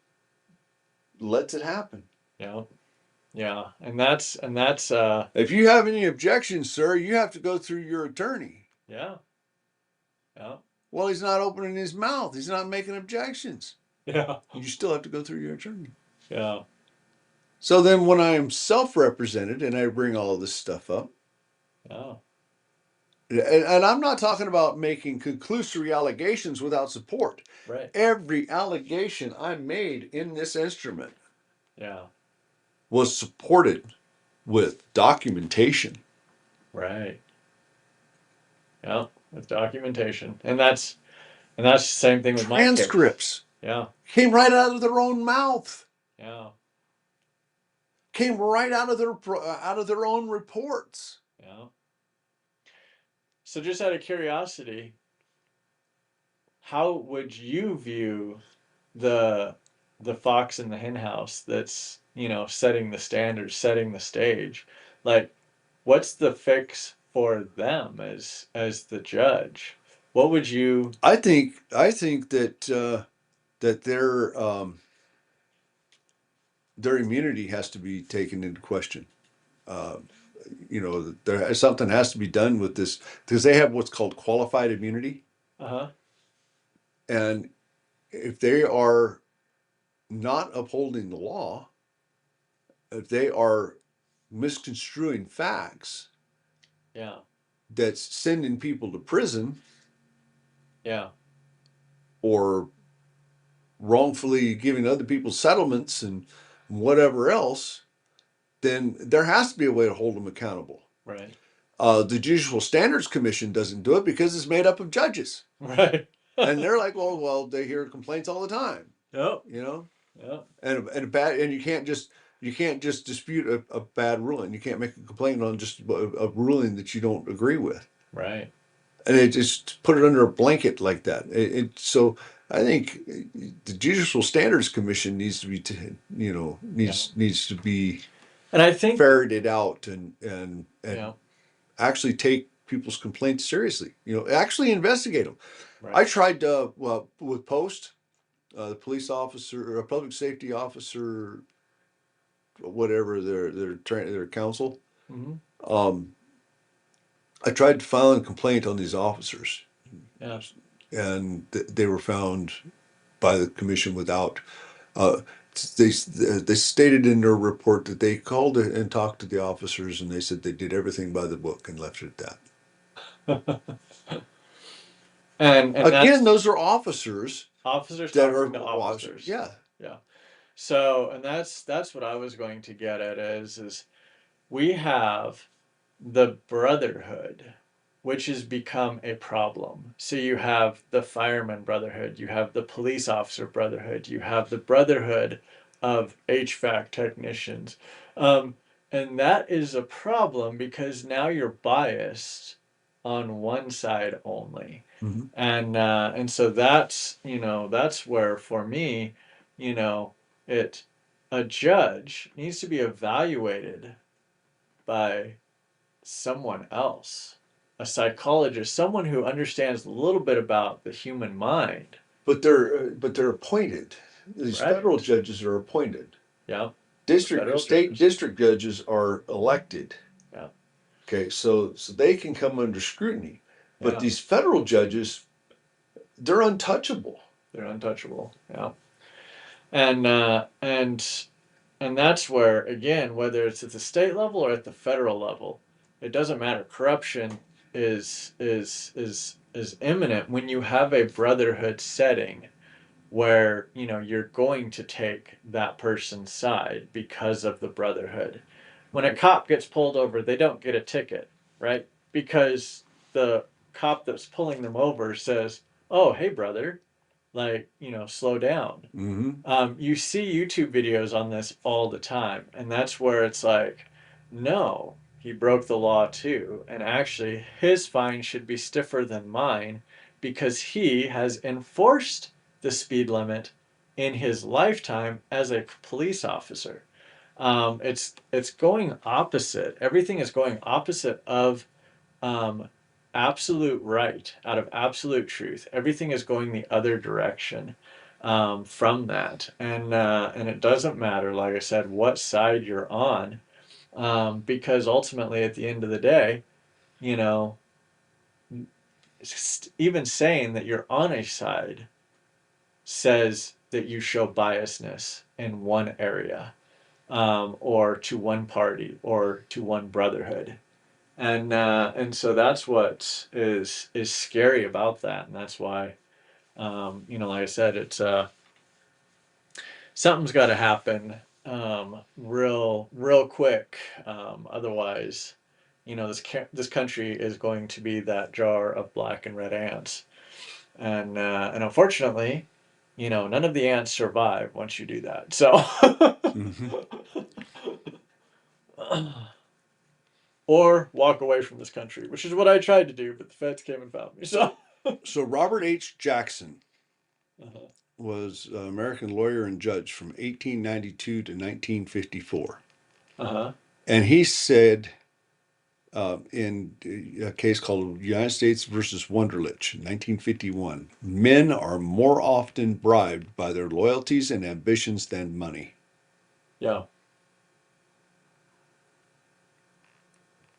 lets it happen. Yeah. Yeah. And that's If you have any objections, sir, you have to go through your attorney. yeah. Yeah. Well, he's not opening his mouth. He's not making objections. Yeah. You still have to go through your attorney. Yeah. So then when I am self-represented and I bring all of this stuff up, Yeah. and I'm not talking about making conclusory allegations without support. Right. Every allegation I made in this instrument Yeah. was supported with documentation. Right. Yeah. With documentation. And that's the same thing with my case. Transcripts Yeah. came right out of their own mouth. Yeah. Came right out of their own reports. Yeah. So just out of curiosity, how would you view the the fox in the hen house that's, setting the standards, setting the stage? Like, what's the fix for them as the judge? What would you I think that that their immunity has to be taken into question. Uh, something has to be done with this because they have what's called qualified immunity, uh-huh. and if they are not upholding the law, if they are misconstruing facts, Yeah. that's sending people to prison Yeah. or wrongfully giving other people settlements and whatever else, then there has to be a way to hold them accountable. Right. The Judicial Standards Commission doesn't do it because it's made up of judges, Right. and they're like, well, they hear complaints all the time, Yep. you know, Yep. and you can't just dispute a bad ruling. You can't make a complaint on just a ruling that you don't agree with, Right. and it just put it under a blanket like that. So I think the Judicial Standards Commission needs to be, Yeah. needs to be And I think, ferreted out and yeah. actually take people's complaints seriously. Actually investigate them. I Right. tried with Post, the police officer or a public safety officer, whatever their counsel. Hmm. Um, I tried to file a complaint on these officers, Yeah. and they were found by the commission without. Uh, they stated in their report that they called and talked to the officers, and they said they did everything by the book and left it at that. And Again, that's those are officers officers that talking are to officers. yeah. Yeah. So, and that's what I was going to get at is we have the brotherhood which has become a problem. So you have the fireman brotherhood, you have the police officer brotherhood, you have the brotherhood of HVAC technicians. Um, and that is a problem because now you're biased on one side only. Mm-hmm. And so that's, that's where for me, you know, it a judge needs to be evaluated by someone else, a psychologist, someone who understands a little bit about the human mind. But they're appointed. These federal Right. judges are appointed. Yeah. The District federal state judges. district judges are elected. Yeah. Okay, so they can come under scrutiny, but Yeah. these federal judges, they're untouchable. They're untouchable. Yeah. And that's where, again, whether it's at the state level or at the federal level, it doesn't matter. Corruption is imminent when you have a brotherhood setting where you're going to take that person's side because of the brotherhood. When a cop gets pulled over, they don't get a ticket, right? Because the cop that's pulling them over says, "Oh, hey, brother, like, slow down." Mm-hmm. You see YouTube videos on this all the time, and that's where it's like, no, he broke the law too, and actually his fine should be stiffer than mine because he has enforced the speed limit in his lifetime as a police officer. It's going opposite. Everything is going opposite of um, absolute right, out of absolute truth. Everything is going the other direction from that, and it doesn't matter, like I said, what side you're on, because ultimately, at the end of the day, you know, even saying that you're on a side says that you show biasness in one area, or to one party, or to one brotherhood. And so that's what is scary about that, and that's why like I said, it's something's got to happen real quick. Otherwise, this country is going to be that jar of black and red ants, and unfortunately, none of the ants survive once you do that. So. Mm-hmm. Or walk away from this country, which is what I tried to do, but the feds came and found me. So. So Robert H. Jackson Uh-huh. was an American lawyer and judge from 1892 to 1954. Uh-huh. And he said in a case called United States versus Wunderlich in 1951, men are more often bribed by their loyalties and ambitions than money. Yeah.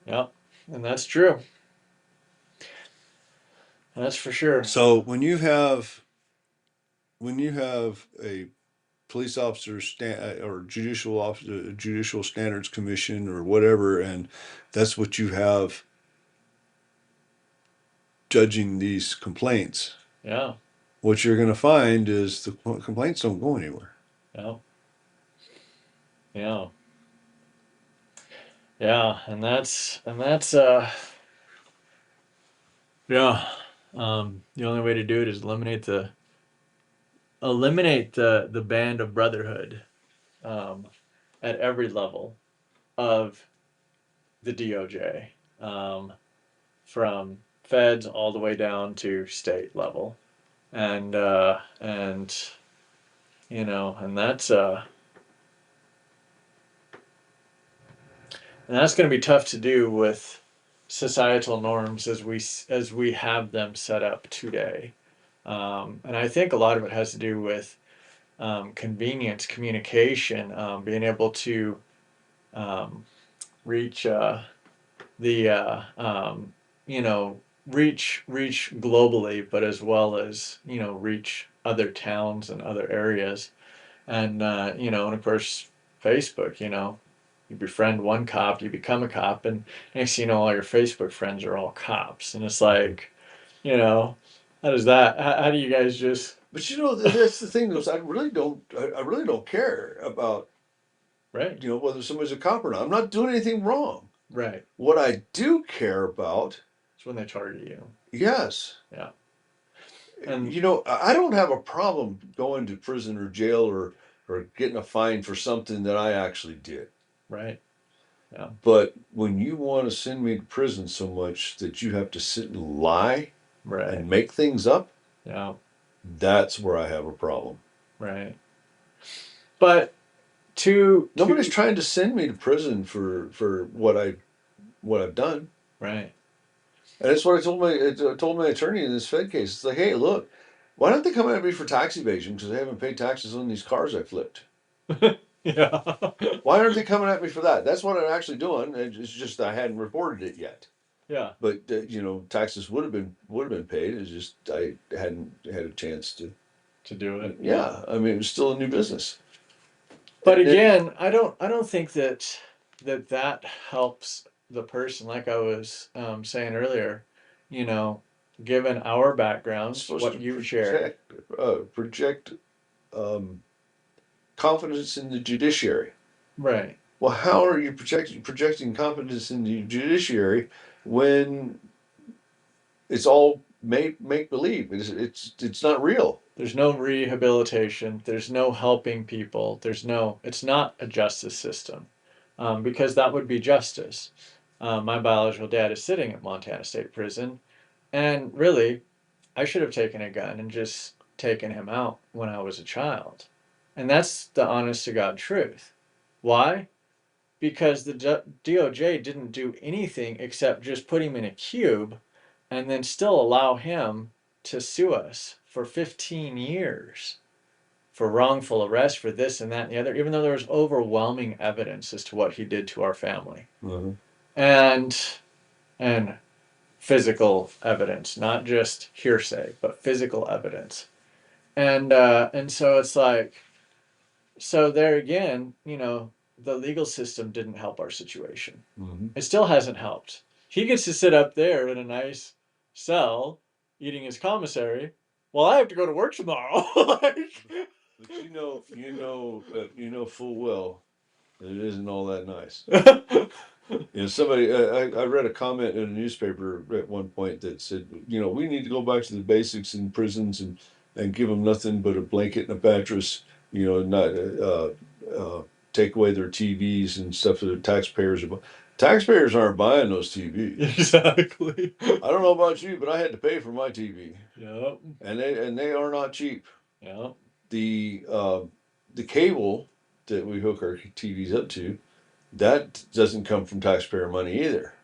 Yeah. And that's true. That's for sure. So when you have a police officer or judicial officer, judicial standards commission or whatever, and that's what you have judging these complaints, Yeah. what you're going to find is the complaints don't go anywhere. Yeah. Yeah. Yeah. And that's yeah. The only way to do it is eliminate the band of brotherhood um at every level of the DOJ. From feds all the way down to state level. And and that's going to be tough to do with societal norms as we have them set up today. And I think a lot of it has to do with convenience, communication, being able to um, reach the you know reach globally, but as well as reach other towns and other areas, and of course Facebook. You befriend one cop, you become a cop, and next thing you know, all your Facebook friends are all cops, and it's like, you know, how does that? How do you guys just But that's the thing is I really don't care about right, whether somebody's a cop or not. I'm not doing anything wrong. right, What I do care about It's when they target you. Yes. Yeah. And I don't have a problem going to prison or jail or getting a fine for something that I actually did. right. Yeah. But when you want to send me to prison so much that you have to sit and lie Right. and make things up, Yeah. that's where I have a problem. Right. But to Nobody's trying to send me to prison for what I've done. right. And that's what I told my attorney in this Fed case. It's like, hey, look, why don't they come at me for tax evasion because I haven't paid taxes on these cars I flipped? Yeah. Why aren't they coming at me for that? That's what I'm actually doing. It's just I hadn't reported it yet. Yeah. But taxes would have been paid. It's just I hadn't had a chance to. To do it. Yeah, I mean, it was still a new business. But again, I don't think that helps the person. Like I was saying earlier, you know, given our backgrounds, Supposed what to you shared, project um, confidence in the judiciary. right? Well, how are you projecting confidence in the judiciary when it's all make believe? It's not real. There's no rehabilitation. There's no helping people. It's not a justice system, because that would be justice. My biological dad is sitting at Montana State Prison, and really, I should have taken a gun and just taken him out when I was a child. And that's the honest to God truth. Why? Because the DOJ didn't do anything except just put him in a cube and then still allow him to sue us for 15 years for wrongful arrest for this and that and the other, even though there was overwhelming evidence as to what he did to our family. Uh-huh. And physical evidence, not just hearsay, but physical evidence. And so it's like, so there again, the legal system didn't help our situation. Mm-hmm. It still hasn't helped. He gets to sit up there in a nice cell eating his commissary while I have to go to work tomorrow. Like, But you know full well that it isn't all that nice. Somebody I read a comment in a newspaper at one point that said, we need to go back to the basics in prisons and give them nothing but a blanket and a mattress. Not take away their TVs and stuff that the taxpayers are. Taxpayers aren't buying those TVs. Exactly. I don't know about you, but I had to pay for my TV, Yep. and they are not cheap. Yep. The cable that we hook our TVs up to, that doesn't come from taxpayer money either.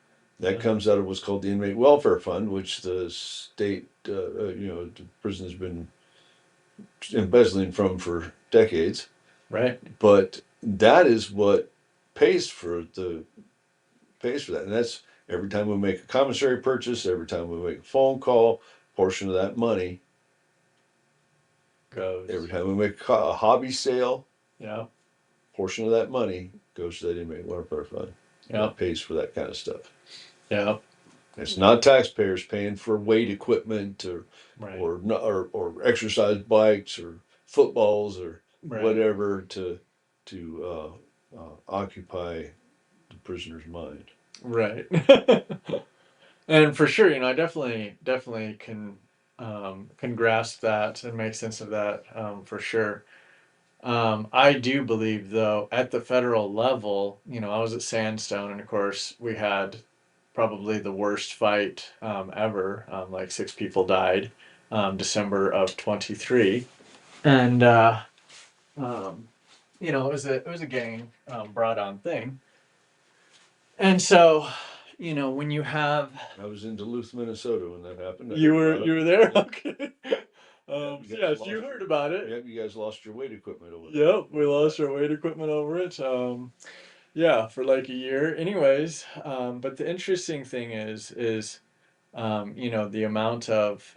That Yeah. comes out of what's called the Inmate Welfare Fund, which the state, the prison has been embezzling from for decades. Right. But that is what pays for that, and that's every time we make a commissary purchase, every time we make a phone call, portion of that money. Goes. Every time we make a hobby sale, Yeah. portion of that money goes to that inmate welfare fund. Yeah. That pays for that kind of stuff. Yeah. It's not taxpayers paying for weight equipment Right. or exercise bikes or footballs or Right. whatever to occupy the prisoner's mind. Right. And for sure, I definitely can grasp that and make sense of that, for sure. I do believe, though, at the federal level, I was at Sandstone, and of course, we had probably the worst fight ever. Like 6 people died, December of 23, and it was a gang brought on thing, and so when you have I was in Duluth, Minnesota when that happened. you were there, okay. you Yes, you heard about it. Yeah, you guys lost your weight equipment over there. Yep, we lost our weight equipment over it. Yeah, for like a year. Anyways, but the interesting thing is the amount of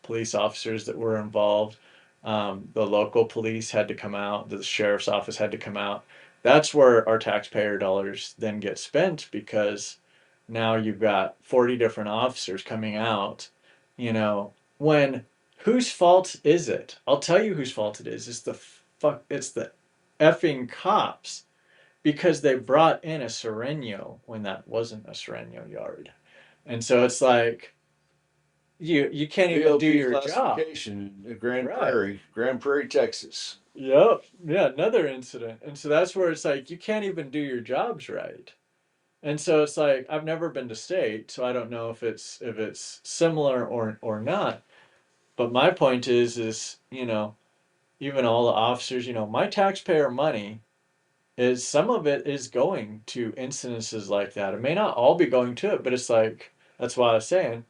police officers that were involved. The local police had to come out. The sheriff's office had to come out. That's where our taxpayer dollars then get spent, because now you've got 40 different officers coming out. When whose fault is it? I'll tell you whose fault it is. It's the effing cops, because they brought in a Sereno when that wasn't a Sereno yard. And so it's like you can't even do ALP your job. classification in Right. Grand Prairie, Texas. Yep. Yeah, another incident. And so that's where it's like you can't even do your jobs right. And so it's like I've never been to state, so I don't know if it's similar or not. But my point is, even all the officers, my taxpayer money is some of it is going to incidences like that. It may not all be going to it, but it's like that's why I was saying,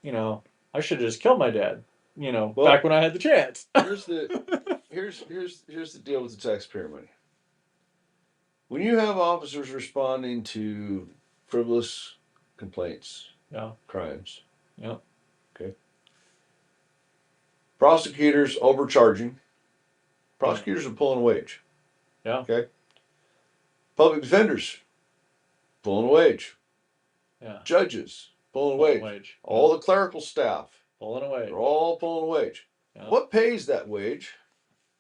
you know, I should have just killed my dad, back Well, when I had the chance. here's the here's the deal with the taxpayer money. When you have officers responding to frivolous complaints, Yeah, crimes, yeah, okay, prosecutors overcharging, yeah, prosecutors are pulling a wage, yeah, okay, public defenders pulling a wage, yeah. judges pulling a Pulling wage, wage. Yeah, all the clerical staff, pulling they're away. all pulling a wage. Yeah, What pays that wage?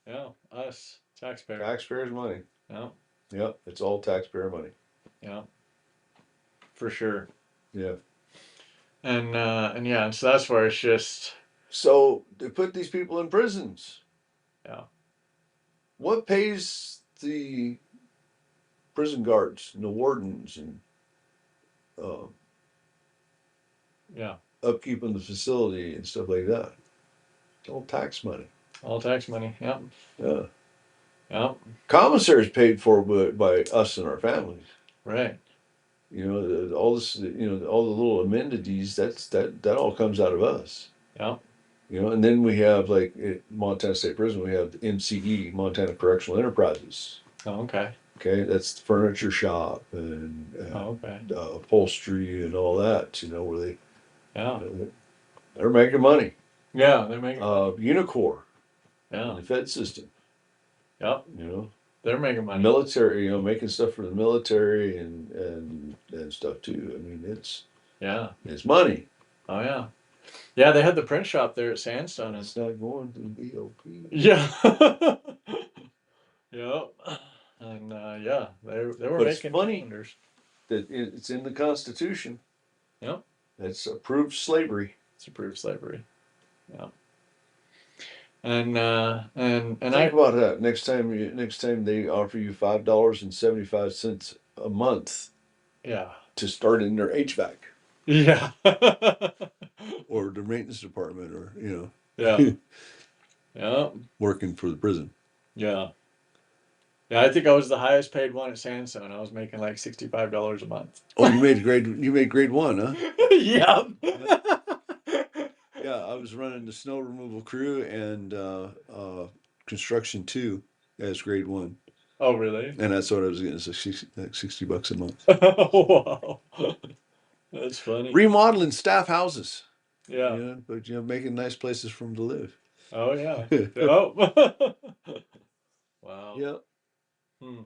yeah. Us taxpayer. Taxpayers' money. Yeah, Yep, it's all taxpayer money. yeah, for sure. Yeah. And yeah, and so that's where it's just So they put these people in prisons. yeah, What pays the prison guards and the wardens and uh, yeah. upkeep in the facility and stuff like that? It's all tax money. All tax money. Yep, Yeah. yep. Commissary is paid for by us and our families. Right. All this, all the little amenities. That all comes out of us. Yep. And then we have like at Montana State Prison, we have the MCE, Montana Correctional Enterprises. Oh, okay. Okay, that's the furniture shop and Oh, okay. upholstery and all that. Where Yeah. they're making money. Yeah, they're making money. Unicor in Yeah. the Fed system. Yep. You know, They're making money. military. Making stuff for the military and stuff too. I mean, Yeah. it's money. Oh yeah. Yeah, they had the print shop there at Sandstone and It's not going to the BOP. yeah. Yep. And yeah, they were But it's making funny calendars. that it's in the Constitution. Yep. That's approved slavery. It's approved slavery. Yeah. And Think I about that. Next time they offer you $5.75 a month yeah. to start in their HVAC Yeah. or the maintenance department, or Yeah. Yeah. working for the prison. Yeah. Yeah, I think I was the highest paid one at Sandstone. I was making like $65 a month. Oh, you made grade one, huh? Yep. Yeah, I was running the snow removal crew and construction two as grade one, Oh, really? and that's what I was getting, so like $60 a month. Wow. That's funny. Remodeling staff houses, Yeah. but making nice places for them to live. Oh, yeah. Yep. Wow. Yeah, Hmm.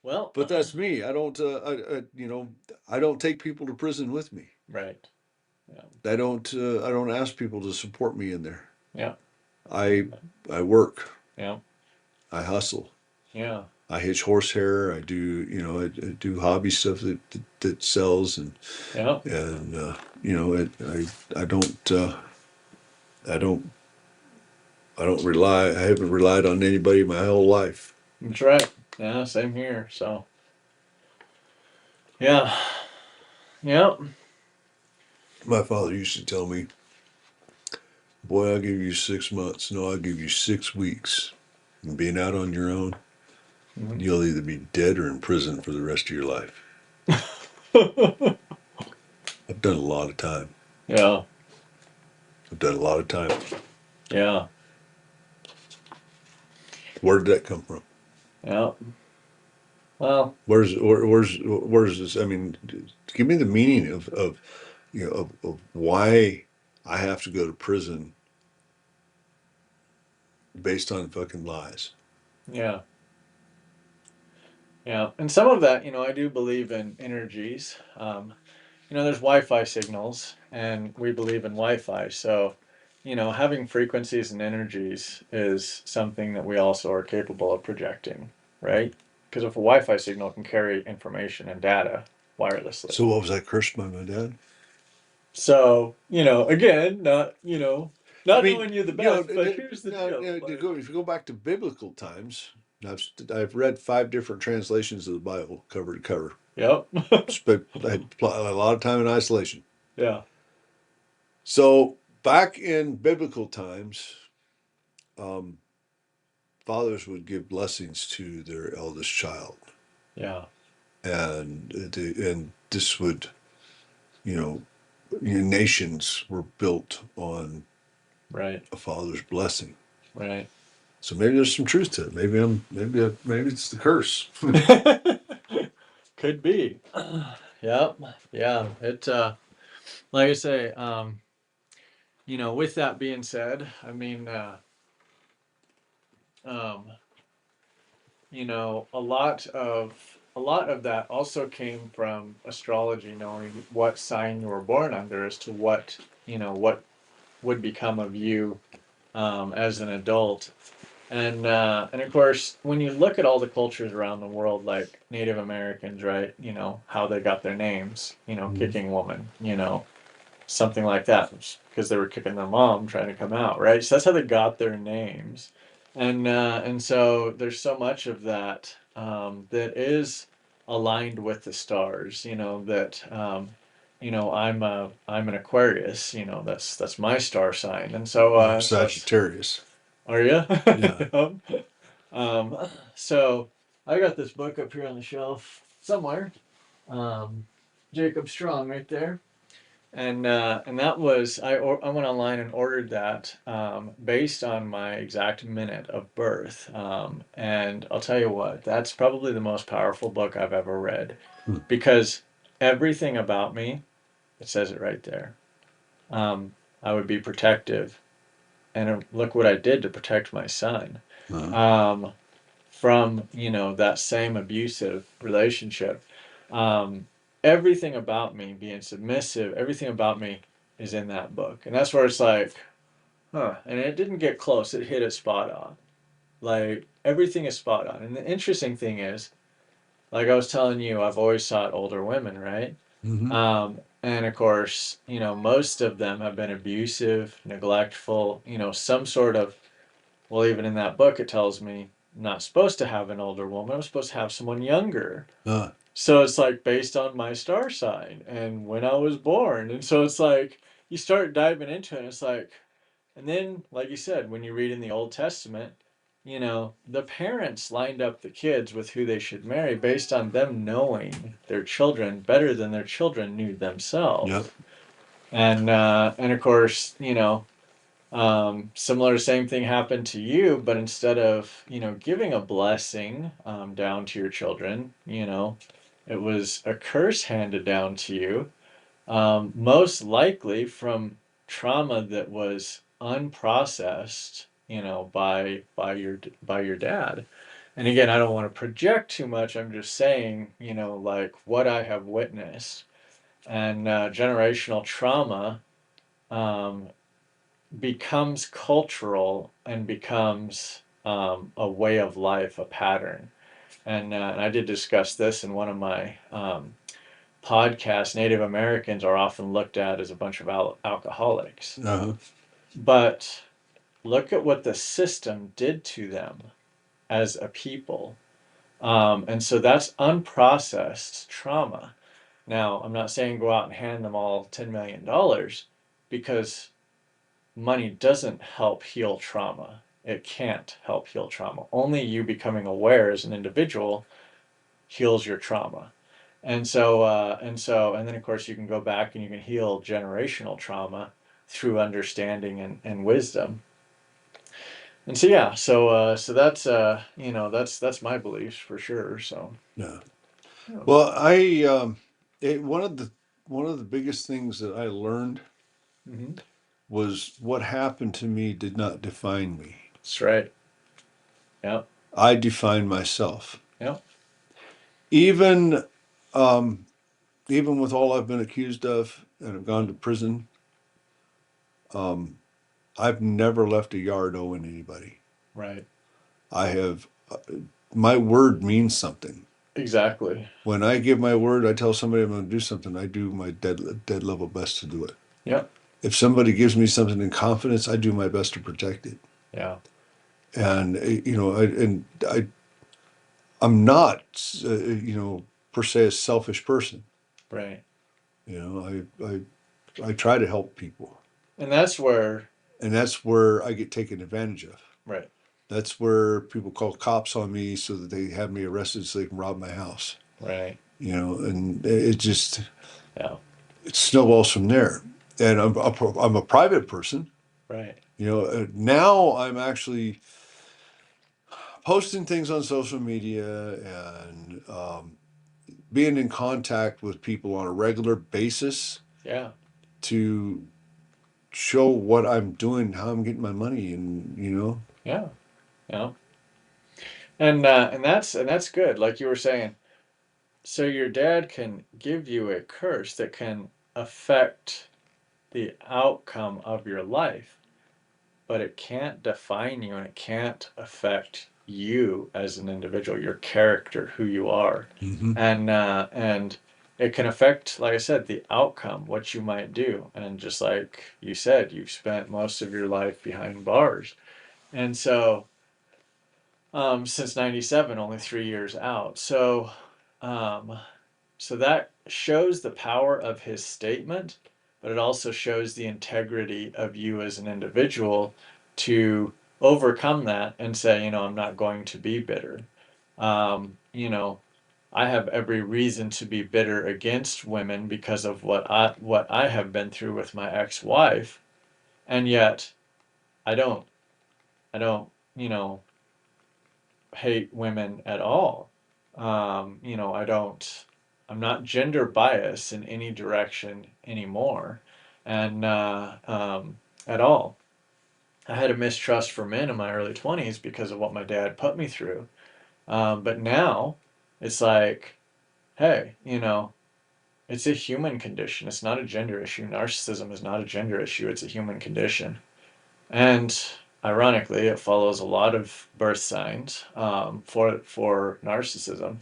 Well, but that's me. I don't, I don't take people to prison with me. right. Yeah. I don't ask people to support me in there. Yeah. I, I work. Yeah. I hustle. Yeah. I hitch horsehair. I do, I do hobby stuff that sells, Yeah. and I don't, I don't, I don't rely. I haven't relied on anybody my whole life. That's right. Yeah, same here. So, yeah. Yep. My father used to tell me, "Boy, I'll give you 6 months. No, I'll give you 6 weeks. And being out on your own, Mhm. you'll either be dead or in prison for the rest of your life." I've done a lot of time. Yeah. I've done a lot of time. Yeah. Where did that come from? Yeah. Well, Where's this? I mean, give me the meaning of why I have to go to prison based on fucking lies. yeah. Yeah. And some of that, I do believe in energies. There's Wi-Fi signals, and we believe in Wi-Fi. So, having frequencies and energies is something that we also are capable of projecting, right? Because if a Wi-Fi signal can carry information and data, wirelessly. So what was I cursed by my dad? So, again, not, I not mean, knowing you the best, but here's the now, deal. Like, if you go back to biblical times, I've read 5 different translations of the Bible, cover to cover. yep. I had a lot of time in isolation. Yeah. So back in biblical times, um, fathers would give blessings to their eldest child, Yeah. and this would, you know, nations were built on Right. a father's blessing. Right. So maybe there's some truth to it. Maybe it's the curse. Could be. Yep. Yeah. Like I say, with that being said, I mean, um, a lot of that also came from astrology, knowing what sign you were born under as to what would become of you as an adult. And of course, when you look at all the cultures around the world, like Native Americans, right? How they got their names, Mhm. kicking woman, something like that, because they were kicking their mom trying to come out, right? So that's how they got their names, and so there's so much of that that is aligned with the stars. That I'm an Aquarius. That's my star sign, and so I'm so it's, Sagittarius. are you? Yeah. um, so I got this book up here on the shelf somewhere. Um, Jacob Strong, right there. And that was I went online and ordered that based on my exact minute of birth. And I'll tell you what, that's probably the most powerful book I've ever read, Hmm. because everything about me, it says it right there. Um, I would be protective, and look what I did to protect my son Uh, um, from that same abusive relationship. Um, Everything about me being submissive, everything about me is in that book, and that's where it's like, huh? And it didn't get close; it hit it spot on. Like everything is spot on. And the interesting thing is, like I was telling you, I've always sought older women, right? hmm And of course, most of them have been abusive, neglectful, some sort of, well, even in that book, it tells me I'm not supposed to have an older woman. I'm supposed to have someone younger. uh, So it's like based on my star sign and when I was born. And so it's like you start diving into it, and it's like, and then, like you said, when you read in the Old Testament, the parents lined up the kids with who they should marry based on them knowing their children better than their children knew yep. themselves. And of course, similar, same thing happened to you, but instead of, giving a blessing down to your children, it was a curse handed down to you, most likely from trauma that was unprocessed, by your dad. And again, I don't want to project too much. I'm just saying, like what I have witnessed, and generational trauma um, becomes cultural and becomes a way of life, a pattern. And I did discuss this in one of my podcasts. Native Americans are often looked at as a bunch of alcoholics, Uh-huh. but look at what the system did to them as a people. And so that's unprocessed trauma. Now, I'm not saying go out and hand them all $10 million, because money doesn't help heal trauma. It can't help heal trauma. Only you becoming aware as an individual heals your trauma. And then of course you can go back and you can heal generational trauma through understanding and wisdom. And so yeah, so that's that's my beliefs for sure. So Yeah. yeah. Well, one of the biggest things that I learned Hmm. was what happened to me did not define me. That's right. Yep. I defined myself. Yep. Even um, even with all I've been accused of and have gone to prison, um, I've never left a yard owing anybody. Right. I have my word means something. Exactly. When I give my word, I tell somebody I'm going to do something. I do my dead level best to do it. Yep. If somebody gives me something in confidence, I do my best to protect it. Yeah. And I'm not, per se a selfish person. Right. You know, I try to help people, And that's where, and that's where I get taken advantage of. right. That's where people call cops on me so that they have me arrested so they can rob my house. Right. And it just Yeah. it snowballs from there. And I'm a private person. Right. Now I'm actually posting things on social media and being in contact with people on a regular basis Yeah. to show what I'm doing, how I'm getting my money, and. Yeah. Yeah. And that's good. Like you were saying, so your dad can give you a curse that can affect the outcome of your life, but it can't define you and it can't affect you as an individual, your character, who you are. Hmm. And it can affect, like I said, the outcome, what you might do. And just like you said, you've spent most of your life behind bars. And so since 97, only 3 years out. Um, so that shows the power of his statement, but it also shows the integrity of you as an individual to overcome that and say, I'm not going to be bitter. Um, you know, I have every reason to be bitter against women because of what I have been through with my ex-wife, and yet I don't I don't, you know, hate women at all. I don't, I'm not gender biased in any direction anymore, and at all. I had a mistrust for men in my early 20s because of what my dad put me through. But now it's like, hey, it's a human condition. It's not a gender issue. Narcissism is not a gender issue. It's a human condition. And ironically, it follows a lot of birth signs for narcissism.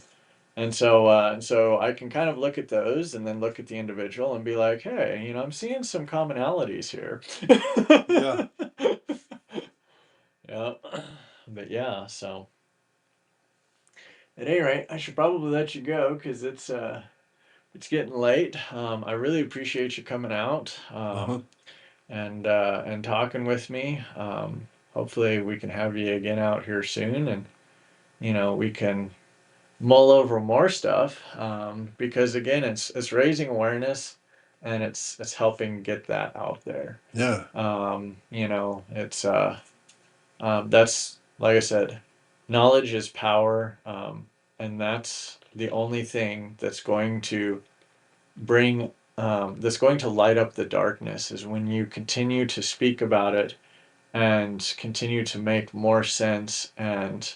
And so I can kind of look at those and then look at the individual and be like, hey, I'm seeing some commonalities here. Yeah. Yeah. But yeah, so at any rate, I should probably let you go because it's getting late. I really appreciate you coming out. Uh-huh. And talking with me. Hopefully, we can have you again out here soon, and we can mull over more stuff. Because again, it's raising awareness, and it's helping get that out there. Yeah. It's that's like I said, knowledge is power, and that's the only thing that's going to light up the darkness is when you continue to speak about it and continue to make more sense and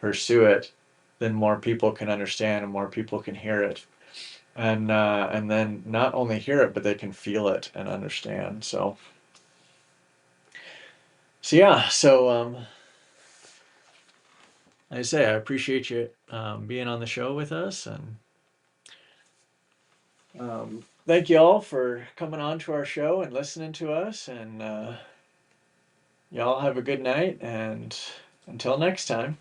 pursue it, then more people can understand and more people can hear it. And then not only hear it, but they can feel it and understand. So yeah, like I say, I appreciate you being on the show with us, and thank you all for coming on to our show and listening to us. And y'all have a good night, and until next time.